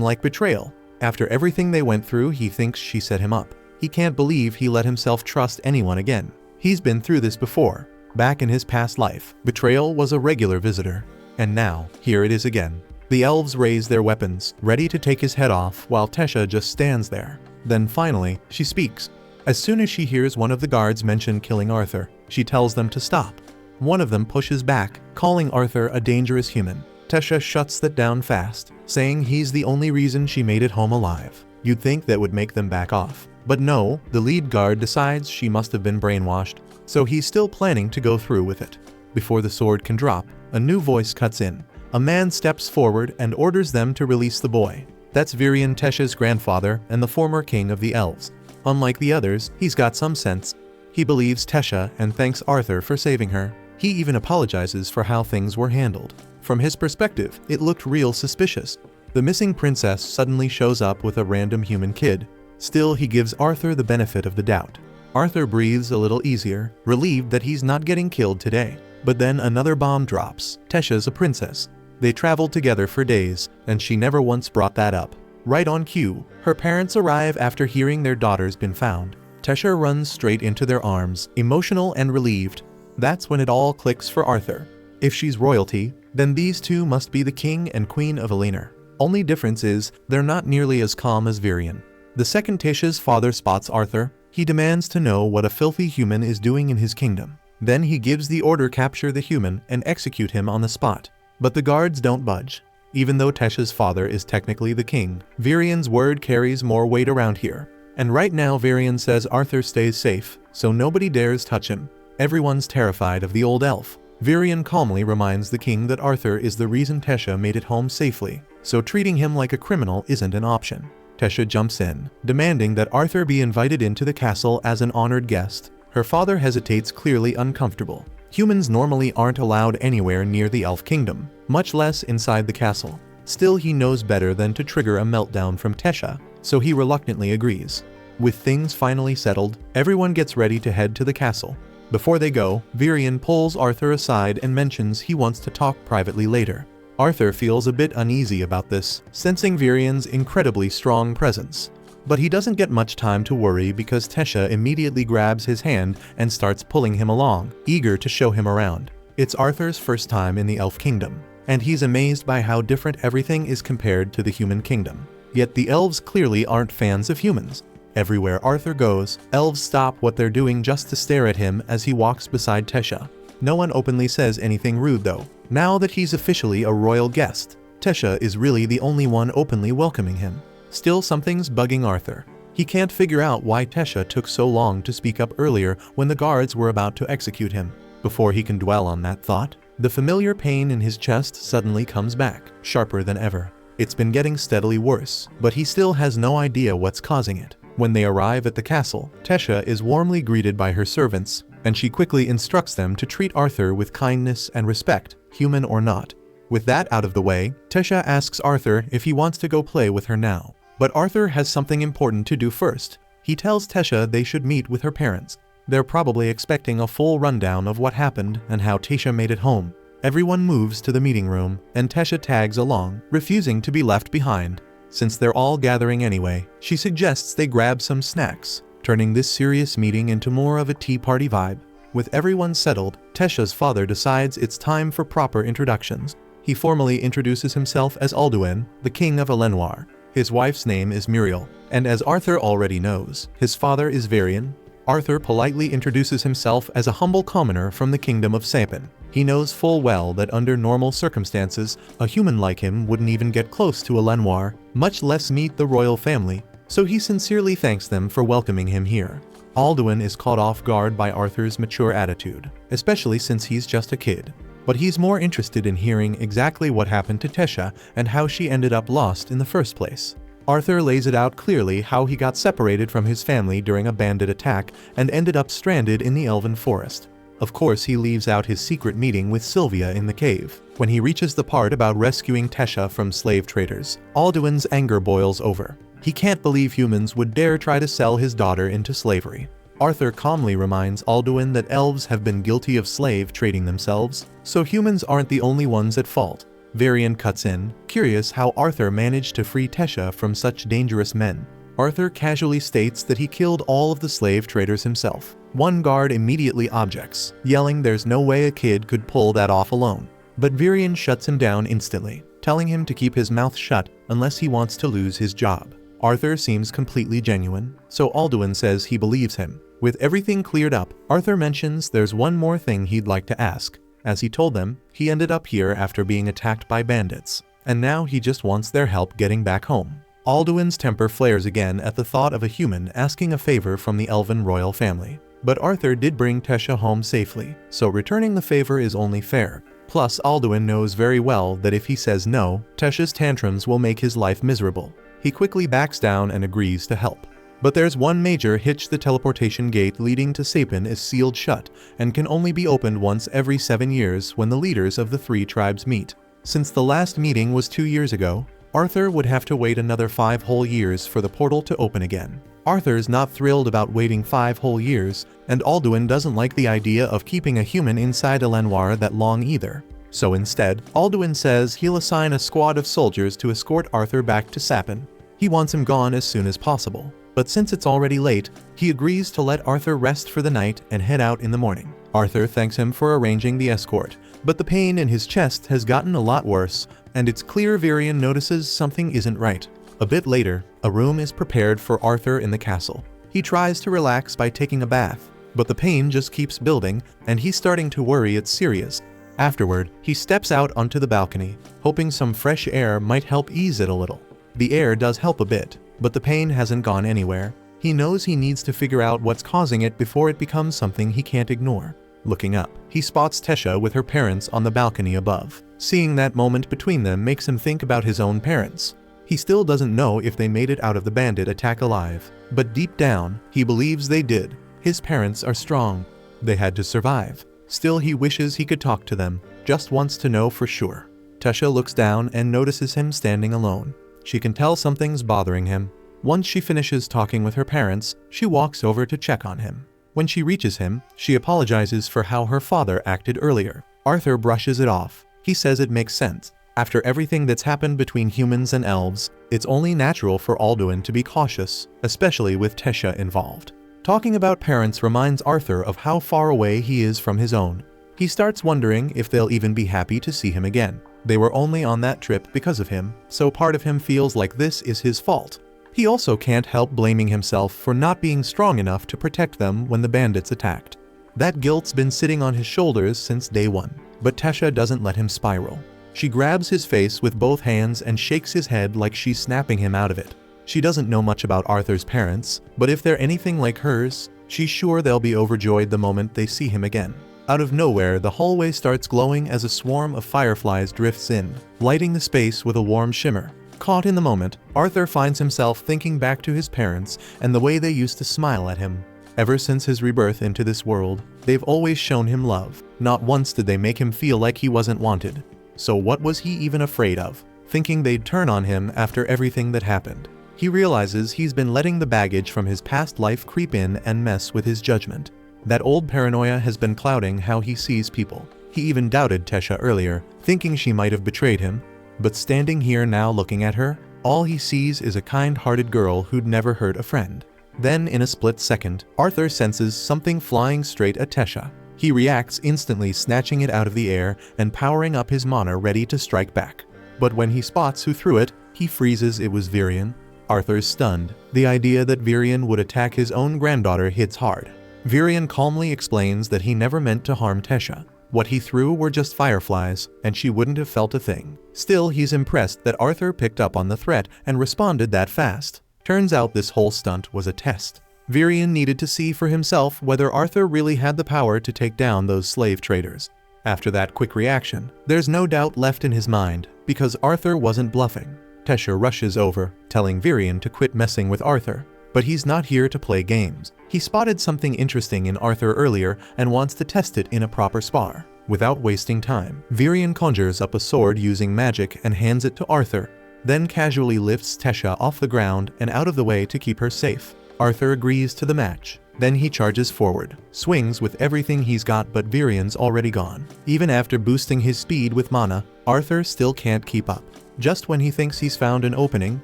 like betrayal. After everything they went through, he thinks she set him up. He can't believe he let himself trust anyone again. He's been through this before. Back in his past life, betrayal was a regular visitor. And now, here it is again. The elves raise their weapons, ready to take his head off, while Tesha just stands there. Then finally, she speaks. As soon as she hears one of the guards mention killing Arthur, she tells them to stop. One of them pushes back, calling Arthur a dangerous human. Tesha shuts that down fast, saying he's the only reason she made it home alive. You'd think that would make them back off. But no, the lead guard decides she must have been brainwashed, so he's still planning to go through with it. Before the sword can drop, a new voice cuts in. A man steps forward and orders them to release the boy. That's Virion, Tesha's grandfather and the former king of the elves. Unlike the others, he's got some sense. He believes Tesha and thanks Arthur for saving her. He even apologizes for how things were handled. From his perspective, it looked real suspicious. The missing princess suddenly shows up with a random human kid. Still, he gives Arthur the benefit of the doubt. Arthur breathes a little easier, relieved that he's not getting killed today. But then another bomb drops. Tesha's a princess. They traveled together for days, and she never once brought that up. Right on cue, her parents arrive after hearing their daughter's been found. Tesha runs straight into their arms, emotional and relieved. That's when it all clicks for Arthur. If she's royalty, then these two must be the king and queen of Eleanor. Only difference is, they're not nearly as calm as Virion. The second Tesha's father spots Arthur, he demands to know what a filthy human is doing in his kingdom. Then he gives the order capture the human and execute him on the spot. But the guards don't budge. Even though Tesha's father is technically the king, Virion's word carries more weight around here. And right now Virion says Arthur stays safe, so nobody dares touch him. Everyone's terrified of the old elf. Virion calmly reminds the king that Arthur is the reason Tesha made it home safely, so treating him like a criminal isn't an option. Tesha jumps in, demanding that Arthur be invited into the castle as an honored guest. Her father hesitates, clearly uncomfortable. Humans normally aren't allowed anywhere near the elf kingdom, much less inside the castle. Still, he knows better than to trigger a meltdown from Tesha, so he reluctantly agrees. With things finally settled, everyone gets ready to head to the castle. Before they go, Virion pulls Arthur aside and mentions he wants to talk privately later. Arthur feels a bit uneasy about this, sensing Virion's incredibly strong presence. But he doesn't get much time to worry because Tesha immediately grabs his hand and starts pulling him along, eager to show him around. It's Arthur's first time in the elf kingdom, and he's amazed by how different everything is compared to the human kingdom. Yet the elves clearly aren't fans of humans. Everywhere Arthur goes, elves stop what they're doing just to stare at him as he walks beside Tesha. No one openly says anything rude though. Now that he's officially a royal guest, Tesha is really the only one openly welcoming him. Still, something's bugging Arthur. He can't figure out why Tesha took so long to speak up earlier when the guards were about to execute him. Before he can dwell on that thought, the familiar pain in his chest suddenly comes back, sharper than ever. It's been getting steadily worse, but he still has no idea what's causing it. When they arrive at the castle, Tesha is warmly greeted by her servants, and she quickly instructs them to treat Arthur with kindness and respect, human or not. With that out of the way, Tesha asks Arthur if he wants to go play with her now. But Arthur has something important to do first. He tells Tesha they should meet with her parents. They're probably expecting a full rundown of what happened and how Tesha made it home. Everyone moves to the meeting room, and Tesha tags along, refusing to be left behind. Since they're all gathering anyway, she suggests they grab some snacks, turning this serious meeting into more of a tea party vibe. With everyone settled, Tesha's father decides it's time for proper introductions. He formally introduces himself as Alduin, the king of Eleanor. His wife's name is Muriel, and as Arthur already knows, his father is Virion. Arthur politely introduces himself as a humble commoner from the kingdom of Sapin. He knows full well that under normal circumstances, a human like him wouldn't even get close to Eleanor, much less meet the royal family, so he sincerely thanks them for welcoming him here. Alduin is caught off guard by Arthur's mature attitude, especially since he's just a kid. but he's more interested in hearing exactly what happened to Tesha and how she ended up lost in the first place. Arthur lays it out clearly how he got separated from his family during a bandit attack and ended up stranded in the elven forest. Of course, he leaves out his secret meeting with Sylvia in the cave. When he reaches the part about rescuing Tesha from slave traders, Alduin's anger boils over. He can't believe humans would dare try to sell his daughter into slavery. Arthur calmly reminds Alduin that elves have been guilty of slave trading themselves, so humans aren't the only ones at fault. Varian cuts in, curious how Arthur managed to free Tesha from such dangerous men. Arthur casually states that he killed all of the slave traders himself. One guard immediately objects, yelling there's no way a kid could pull that off alone. But Varian shuts him down instantly, telling him to keep his mouth shut unless he wants to lose his job. Arthur seems completely genuine, so Alduin says he believes him. With everything cleared up, Arthur mentions there's one more thing he'd like to ask. As he told them, he ended up here after being attacked by bandits, and now he just wants their help getting back home. Alduin's temper flares again at the thought of a human asking a favor from the elven royal family. But Arthur did bring Tesha home safely, so returning the favor is only fair. Plus, Alduin knows very well that if he says no, Tesha's tantrums will make his life miserable. He quickly backs down and agrees to help. But there's one major hitch: the teleportation gate leading to Sapin is sealed shut and can only be opened once every 7 years when the leaders of the 3 tribes meet. Since the last meeting was 2 years ago, Arthur would have to wait another 5 whole years for the portal to open again. Arthur's not thrilled about waiting 5 whole years, and Alduin doesn't like the idea of keeping a human inside a Lenoir that long either. So instead, Alduin says he'll assign a squad of soldiers to escort Arthur back to Sapin. He wants him gone as soon as possible. But since it's already late, he agrees to let Arthur rest for the night and head out in the morning. Arthur thanks him for arranging the escort, but the pain in his chest has gotten a lot worse, and it's clear Varian notices something isn't right. A bit later, a room is prepared for Arthur in the castle. He tries to relax by taking a bath, but the pain just keeps building, and he's starting to worry it's serious. Afterward, he steps out onto the balcony, hoping some fresh air might help ease it a little. The air does help a bit, but the pain hasn't gone anywhere. He knows he needs to figure out what's causing it before it becomes something he can't ignore. Looking up, he spots Tesha with her parents on the balcony above. Seeing that moment between them makes him think about his own parents. He still doesn't know if they made it out of the bandit attack alive, but deep down, he believes they did. His parents are strong. They had to survive. Still, he wishes he could talk to them, just wants to know for sure. Tesha looks down and notices him standing alone. She can tell something's bothering him. Once she finishes talking with her parents, she walks over to check on him. When she reaches him, she apologizes for how her father acted earlier. Arthur brushes it off. He says it makes sense. After everything that's happened between humans and elves, it's only natural for Alduin to be cautious, especially with Tesha involved. Talking about parents reminds Arthur of how far away he is from his own. He starts wondering if they'll even be happy to see him again. They were only on that trip because of him, so part of him feels like this is his fault. He also can't help blaming himself for not being strong enough to protect them when the bandits attacked. That guilt's been sitting on his shoulders since day one, but Tesha doesn't let him spiral. She grabs his face with both hands and shakes his head like she's snapping him out of it. She doesn't know much about Arthur's parents, but if they're anything like hers, she's sure they'll be overjoyed the moment they see him again. Out of nowhere, the hallway starts glowing as a swarm of fireflies drifts in, lighting the space with a warm shimmer. Caught in the moment, Arthur finds himself thinking back to his parents and the way they used to smile at him. Ever since his rebirth into this world, they've always shown him love. Not once did they make him feel like he wasn't wanted. So what was he even afraid of? Thinking they'd turn on him after everything that happened. He realizes he's been letting the baggage from his past life creep in and mess with his judgment. That old paranoia has been clouding how he sees people. He even doubted Tesha earlier, thinking she might have betrayed him. But standing here now looking at her, all he sees is a kind-hearted girl who'd never hurt a friend. Then, in a split second, Arthur senses something flying straight at Tesha. He reacts instantly, snatching it out of the air and powering up his mana ready to strike back. But when he spots who threw it, he freezes. It was Varian. Arthur's stunned. The idea that Varian would attack his own granddaughter hits hard. Varian calmly explains that he never meant to harm Tesha. What he threw were just fireflies, and she wouldn't have felt a thing. Still, he's impressed that Arthur picked up on the threat and responded that fast. Turns out this whole stunt was a test. Varian needed to see for himself whether Arthur really had the power to take down those slave traders. After that quick reaction, there's no doubt left in his mind, because Arthur wasn't bluffing. Tesha rushes over, telling Virion to quit messing with Arthur. But he's not here to play games. He spotted something interesting in Arthur earlier and wants to test it in a proper spar. Without wasting time, Virion conjures up a sword using magic and hands it to Arthur, then casually lifts Tesha off the ground and out of the way to keep her safe. Arthur agrees to the match. Then he charges forward, swings with everything he's got, but Virion's already gone. Even after boosting his speed with mana, Arthur still can't keep up. Just when he thinks he's found an opening,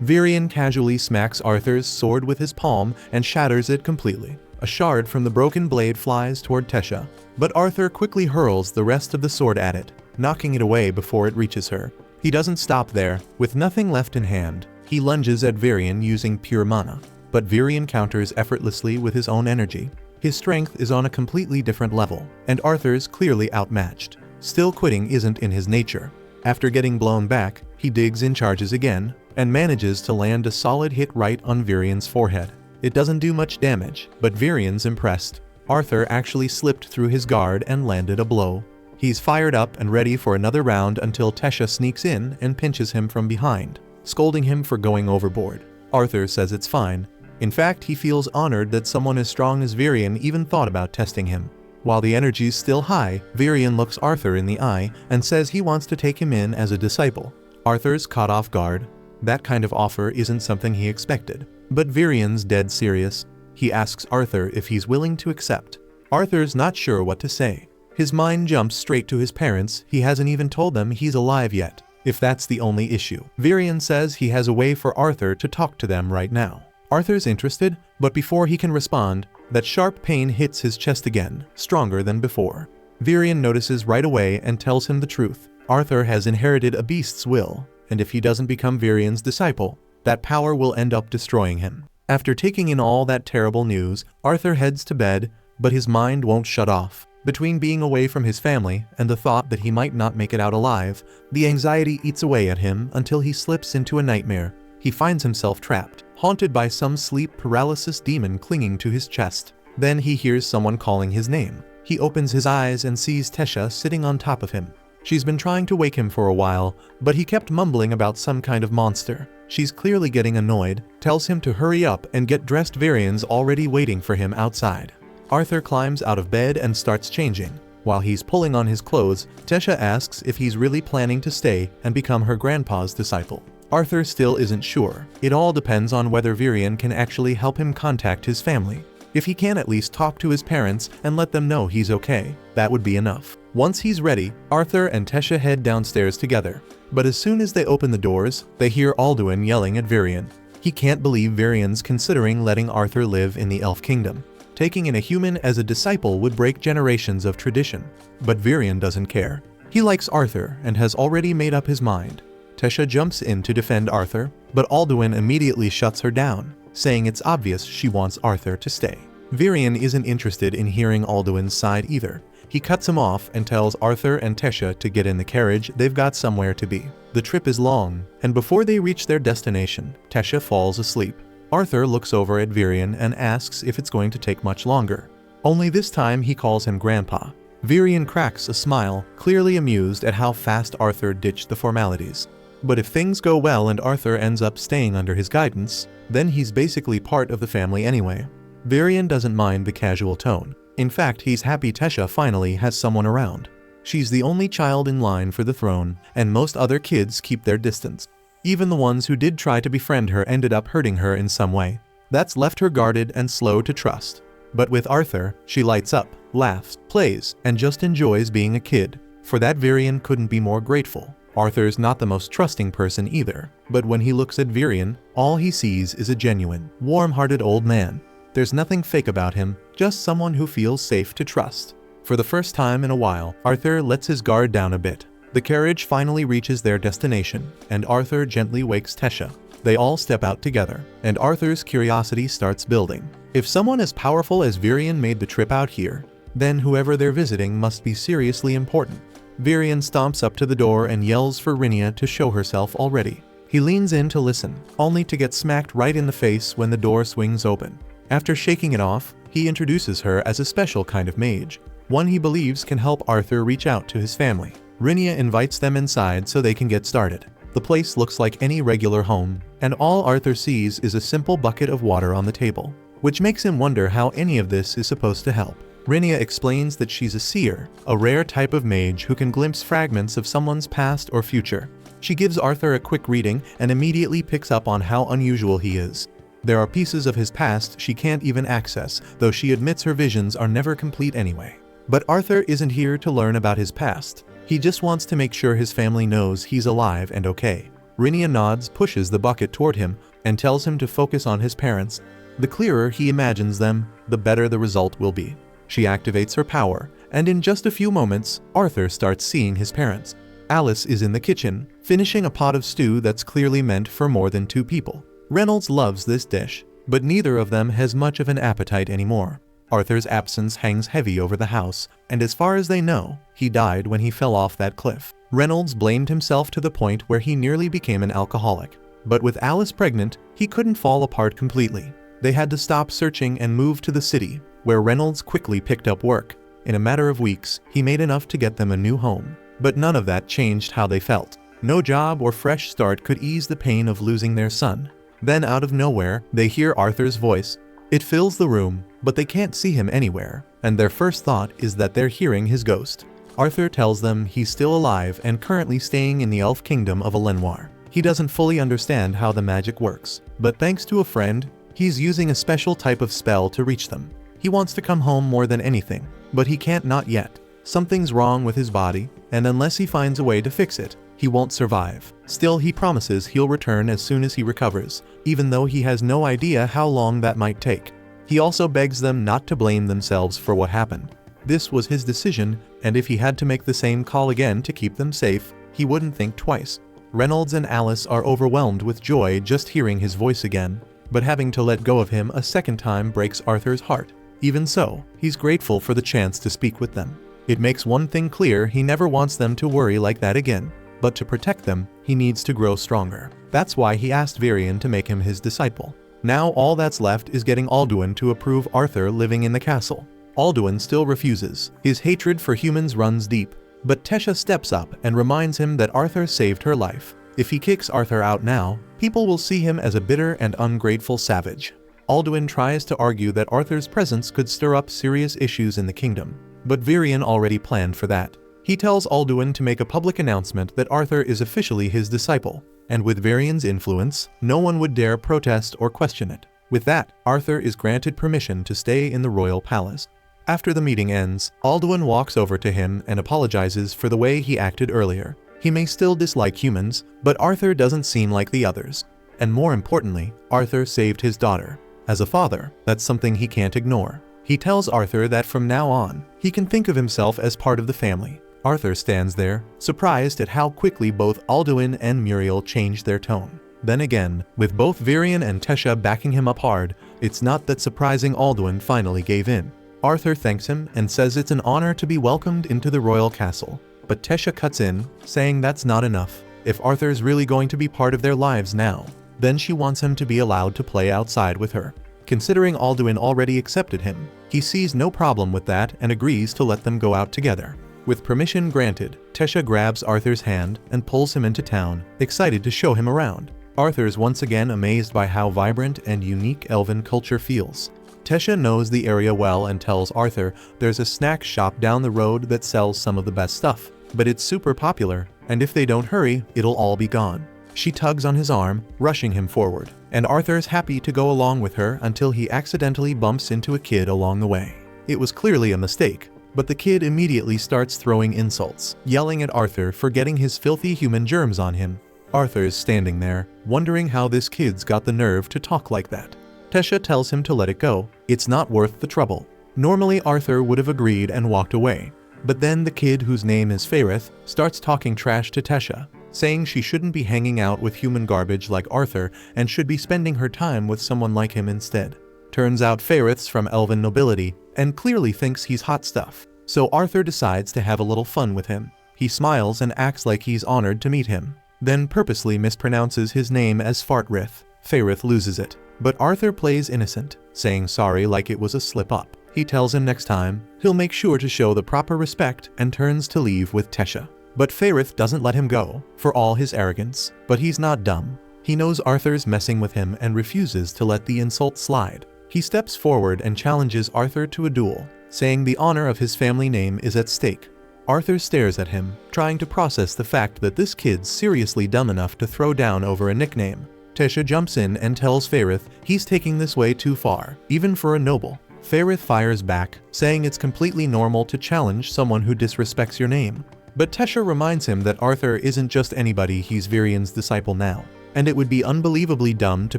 Virion casually smacks Arthur's sword with his palm and shatters it completely. A shard from the broken blade flies toward Tesha, but Arthur quickly hurls the rest of the sword at it, knocking it away before it reaches her. He doesn't stop there. With nothing left in hand, he lunges at Virion using pure mana. But Virion counters effortlessly with his own energy. His strength is on a completely different level, and Arthur's clearly outmatched. Still, quitting isn't in his nature. After getting blown back, he digs in, charges again, and manages to land a solid hit right on Virion's forehead. It doesn't do much damage, but Virion's impressed. Arthur actually slipped through his guard and landed a blow. He's fired up and ready for another round until Tesha sneaks in and pinches him from behind, scolding him for going overboard. Arthur says it's fine. In fact, he feels honored that someone as strong as Virion even thought about testing him. While the energy's still high, Virion looks Arthur in the eye and says he wants to take him in as a disciple. Arthur's caught off guard. That kind of offer isn't something he expected. But Virion's dead serious. He asks Arthur if he's willing to accept. Arthur's not sure what to say. His mind jumps straight to his parents. He hasn't even told them he's alive yet, if that's the only issue. Virion says he has a way for Arthur to talk to them right now. Arthur's interested, but before he can respond, that sharp pain hits his chest again, stronger than before. Virion notices right away and tells him the truth. Arthur has inherited a beast's will, and if he doesn't become Virion's disciple, that power will end up destroying him. After taking in all that terrible news, Arthur heads to bed, but his mind won't shut off. Between being away from his family and the thought that he might not make it out alive, the anxiety eats away at him until he slips into a nightmare. He finds himself trapped, haunted by some sleep paralysis demon clinging to his chest. Then he hears someone calling his name. He opens his eyes and sees Tesha sitting on top of him. She's been trying to wake him for a while, but he kept mumbling about some kind of monster. She's clearly getting annoyed, tells him to hurry up and get dressed. Virion's already waiting for him outside. Arthur climbs out of bed and starts changing. While he's pulling on his clothes, Tesha asks if he's really planning to stay and become her grandpa's disciple. Arthur still isn't sure. It all depends on whether Virion can actually help him contact his family. If he can at least talk to his parents and let them know he's okay, that would be enough. Once he's ready, Arthur and Tesha head downstairs together. But as soon as they open the doors, they hear Alduin yelling at Virion. He can't believe Virion's considering letting Arthur live in the Elf Kingdom. Taking in a human as a disciple would break generations of tradition. But Virion doesn't care. He likes Arthur and has already made up his mind. Tesha jumps in to defend Arthur, but Alduin immediately shuts her down, saying it's obvious she wants Arthur to stay. Virion isn't interested in hearing Alduin's side either. He cuts him off and tells Arthur and Tesha to get in the carriage. They've got somewhere to be. The trip is long, and before they reach their destination, Tesha falls asleep. Arthur looks over at Virion and asks if it's going to take much longer. Only this time he calls him Grandpa. Virion cracks a smile, clearly amused at how fast Arthur ditched the formalities. But if things go well and Arthur ends up staying under his guidance, then he's basically part of the family anyway. Virion doesn't mind the casual tone. In fact, he's happy Tesha finally has someone around. She's the only child in line for the throne, and most other kids keep their distance. Even the ones who did try to befriend her ended up hurting her in some way. That's left her guarded and slow to trust. But with Arthur, she lights up, laughs, plays, and just enjoys being a kid. For that, Virion couldn't be more grateful. Arthur's not the most trusting person either, but when he looks at Virion, all he sees is a genuine, warm-hearted old man. There's nothing fake about him, just someone who feels safe to trust. For the first time in a while, Arthur lets his guard down a bit. The carriage finally reaches their destination, and Arthur gently wakes Tesha. They all step out together, and Arthur's curiosity starts building. If someone as powerful as Virion made the trip out here, then whoever they're visiting must be seriously important. Virion stomps up to the door and yells for Rinia to show herself already. He leans in to listen, only to get smacked right in the face when the door swings open. After shaking it off, he introduces her as a special kind of mage. one he believes can help Arthur reach out to his family. Rinia invites them inside so they can get started. The place looks like any regular home, and all Arthur sees is a simple bucket of water on the table, which makes him wonder how any of this is supposed to help. Rinia explains that she's a seer, a rare type of mage who can glimpse fragments of someone's past or future. She gives Arthur a quick reading and immediately picks up on how unusual he is. There are pieces of his past she can't even access, though she admits her visions are never complete anyway. But Arthur isn't here to learn about his past. He just wants to make sure his family knows he's alive and okay. Rinia nods, pushes the bucket toward him, and tells him to focus on his parents. The clearer he imagines them, the better the result will be. She activates her power, and in just a few moments, Arthur starts seeing his parents. Alice is in the kitchen, finishing a pot of stew that's clearly meant for more than 2 people. Reynolds loves this dish, but neither of them has much of an appetite anymore. Arthur's absence hangs heavy over the house, and as far as they know, he died when he fell off that cliff. Reynolds blamed himself to the point where he nearly became an alcoholic. But with Alice pregnant, he couldn't fall apart completely. They had to stop searching and move to the city, where Reynolds quickly picked up work. In a matter of weeks, he made enough to get them a new home. But none of that changed how they felt. No job or fresh start could ease the pain of losing their son. Then out of nowhere, they hear Arthur's voice. It fills the room, but they can't see him anywhere, and their first thought is that they're hearing his ghost. Arthur tells them he's still alive and currently staying in the elf kingdom of Elenoir. He doesn't fully understand how the magic works, but thanks to a friend, he's using a special type of spell to reach them. He wants to come home more than anything, but he can't not yet. Something's wrong with his body, and unless he finds a way to fix it, he won't survive. Still, he promises he'll return as soon as he recovers, even though he has no idea how long that might take. He also begs them not to blame themselves for what happened. This was his decision, and if he had to make the same call again to keep them safe, he wouldn't think twice. Reynolds and Alice are overwhelmed with joy just hearing his voice again, but having to let go of him a second time breaks Arthur's heart. Even so, he's grateful for the chance to speak with them. It makes one thing clear: he never wants them to worry like that again. But to protect them, he needs to grow stronger. That's why he asked Varian to make him his disciple. Now all that's left is getting Alduin to approve Arthur living in the castle. Alduin still refuses. His hatred for humans runs deep. But Tesha steps up and reminds him that Arthur saved her life. If he kicks Arthur out now, people will see him as a bitter and ungrateful savage. Alduin tries to argue that Arthur's presence could stir up serious issues in the kingdom, but Varian already planned for that. He tells Alduin to make a public announcement that Arthur is officially his disciple, and with Varian's influence, no one would dare protest or question it. With that, Arthur is granted permission to stay in the royal palace. After the meeting ends, Alduin walks over to him and apologizes for the way he acted earlier. He may still dislike humans, but Arthur doesn't seem like the others. And more importantly, Arthur saved his daughter. As a father, that's something he can't ignore. He tells Arthur that from now on, he can think of himself as part of the family. Arthur stands there, surprised at how quickly both Alduin and Muriel changed their tone. Then again, with both Varian and Tesha backing him up hard, it's not that surprising Alduin finally gave in. Arthur thanks him and says it's an honor to be welcomed into the royal castle. But Tesha cuts in, saying that's not enough. If Arthur's really going to be part of their lives now, then she wants him to be allowed to play outside with her. Considering Alduin already accepted him, he sees no problem with that and agrees to let them go out together. With permission granted, Tesha grabs Arthur's hand and pulls him into town, excited to show him around. Arthur's once again amazed by how vibrant and unique elven culture feels. Tesha knows the area well and tells Arthur there's a snack shop down the road that sells some of the best stuff, but it's super popular, and if they don't hurry, it'll all be gone. She tugs on his arm, rushing him forward, and Arthur's happy to go along with her until he accidentally bumps into a kid along the way. It was clearly a mistake, but the kid immediately starts throwing insults, yelling at Arthur for getting his filthy human germs on him. Arthur's standing there, wondering how this kid's got the nerve to talk like that. Tesha tells him to let it go. It's not worth the trouble. Normally Arthur would have agreed and walked away, but then the kid, whose name is Faerith, starts talking trash to Tesha, saying she shouldn't be hanging out with human garbage like Arthur and should be spending her time with someone like him instead. Turns out Faerith's from elven nobility and clearly thinks he's hot stuff, so Arthur decides to have a little fun with him. He smiles and acts like he's honored to meet him, then purposely mispronounces his name as Fartrith. Faerith loses it, but Arthur plays innocent, saying sorry like it was a slip-up. He tells him next time, he'll make sure to show the proper respect and turns to leave with Tesha. But Fairith doesn't let him go, for all his arrogance, but he's not dumb. He knows Arthur's messing with him and refuses to let the insult slide. He steps forward and challenges Arthur to a duel, saying the honor of his family name is at stake. Arthur stares at him, trying to process the fact that this kid's seriously dumb enough to throw down over a nickname. Tesha jumps in and tells Fairith he's taking this way too far, even for a noble. Fairith fires back, saying it's completely normal to challenge someone who disrespects your name. But Tesha reminds him that Arthur isn't just anybody, he's Varian's disciple now, and it would be unbelievably dumb to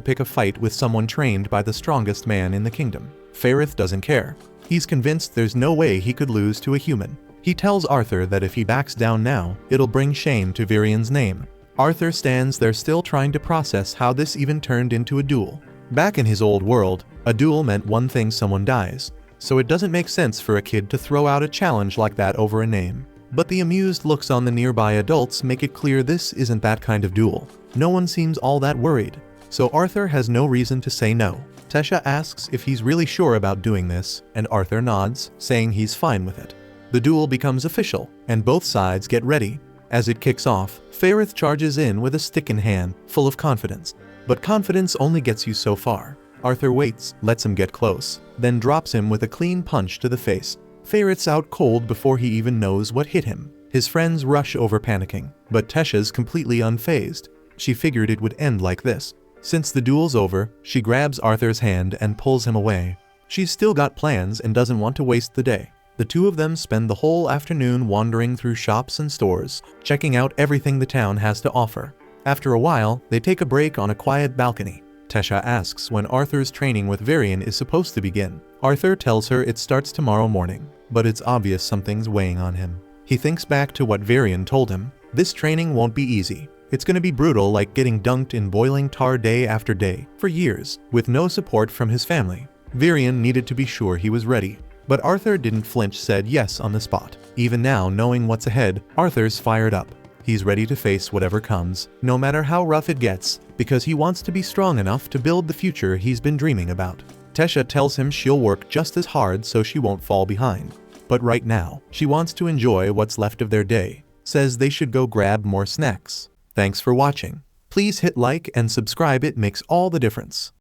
pick a fight with someone trained by the strongest man in the kingdom. Fairith doesn't care. He's convinced there's no way he could lose to a human. He tells Arthur that if he backs down now, it'll bring shame to Varian's name. Arthur stands there still trying to process how this even turned into a duel. Back in his old world, a duel meant one thing: someone dies. So it doesn't make sense for a kid to throw out a challenge like that over a name. But the amused looks on the nearby adults make it clear this isn't that kind of duel. No one seems all that worried. So Arthur has no reason to say no. Tesha asks if he's really sure about doing this, and Arthur nods, saying he's fine with it. The duel becomes official, and both sides get ready. As it kicks off, Fairith charges in with a stick in hand, full of confidence. But confidence only gets you so far. Arthur waits, lets him get close, then drops him with a clean punch to the face. Fairith's out cold before he even knows what hit him. His friends rush over panicking, but Tesha's completely unfazed. She figured it would end like this. Since the duel's over, she grabs Arthur's hand and pulls him away. She's still got plans and doesn't want to waste the day. The two of them spend the whole afternoon wandering through shops and stores, checking out everything the town has to offer. After a while, they take a break on a quiet balcony. Tesha asks when Arthur's training with Varian is supposed to begin. Arthur tells her it starts tomorrow morning, but it's obvious something's weighing on him. He thinks back to what Varian told him. This training won't be easy. It's gonna be brutal, like getting dunked in boiling tar day after day, for years, with no support from his family. Varian needed to be sure he was ready. But Arthur didn't flinch, said yes on the spot. Even now, knowing what's ahead, Arthur's fired up. He's ready to face whatever comes, no matter how rough it gets, because he wants to be strong enough to build the future he's been dreaming about. Tesha tells him she'll work just as hard so she won't fall behind. But right now, she wants to enjoy what's left of their day. Says they should go grab more snacks. Thanks for watching. Please hit like and subscribe, it makes all the difference.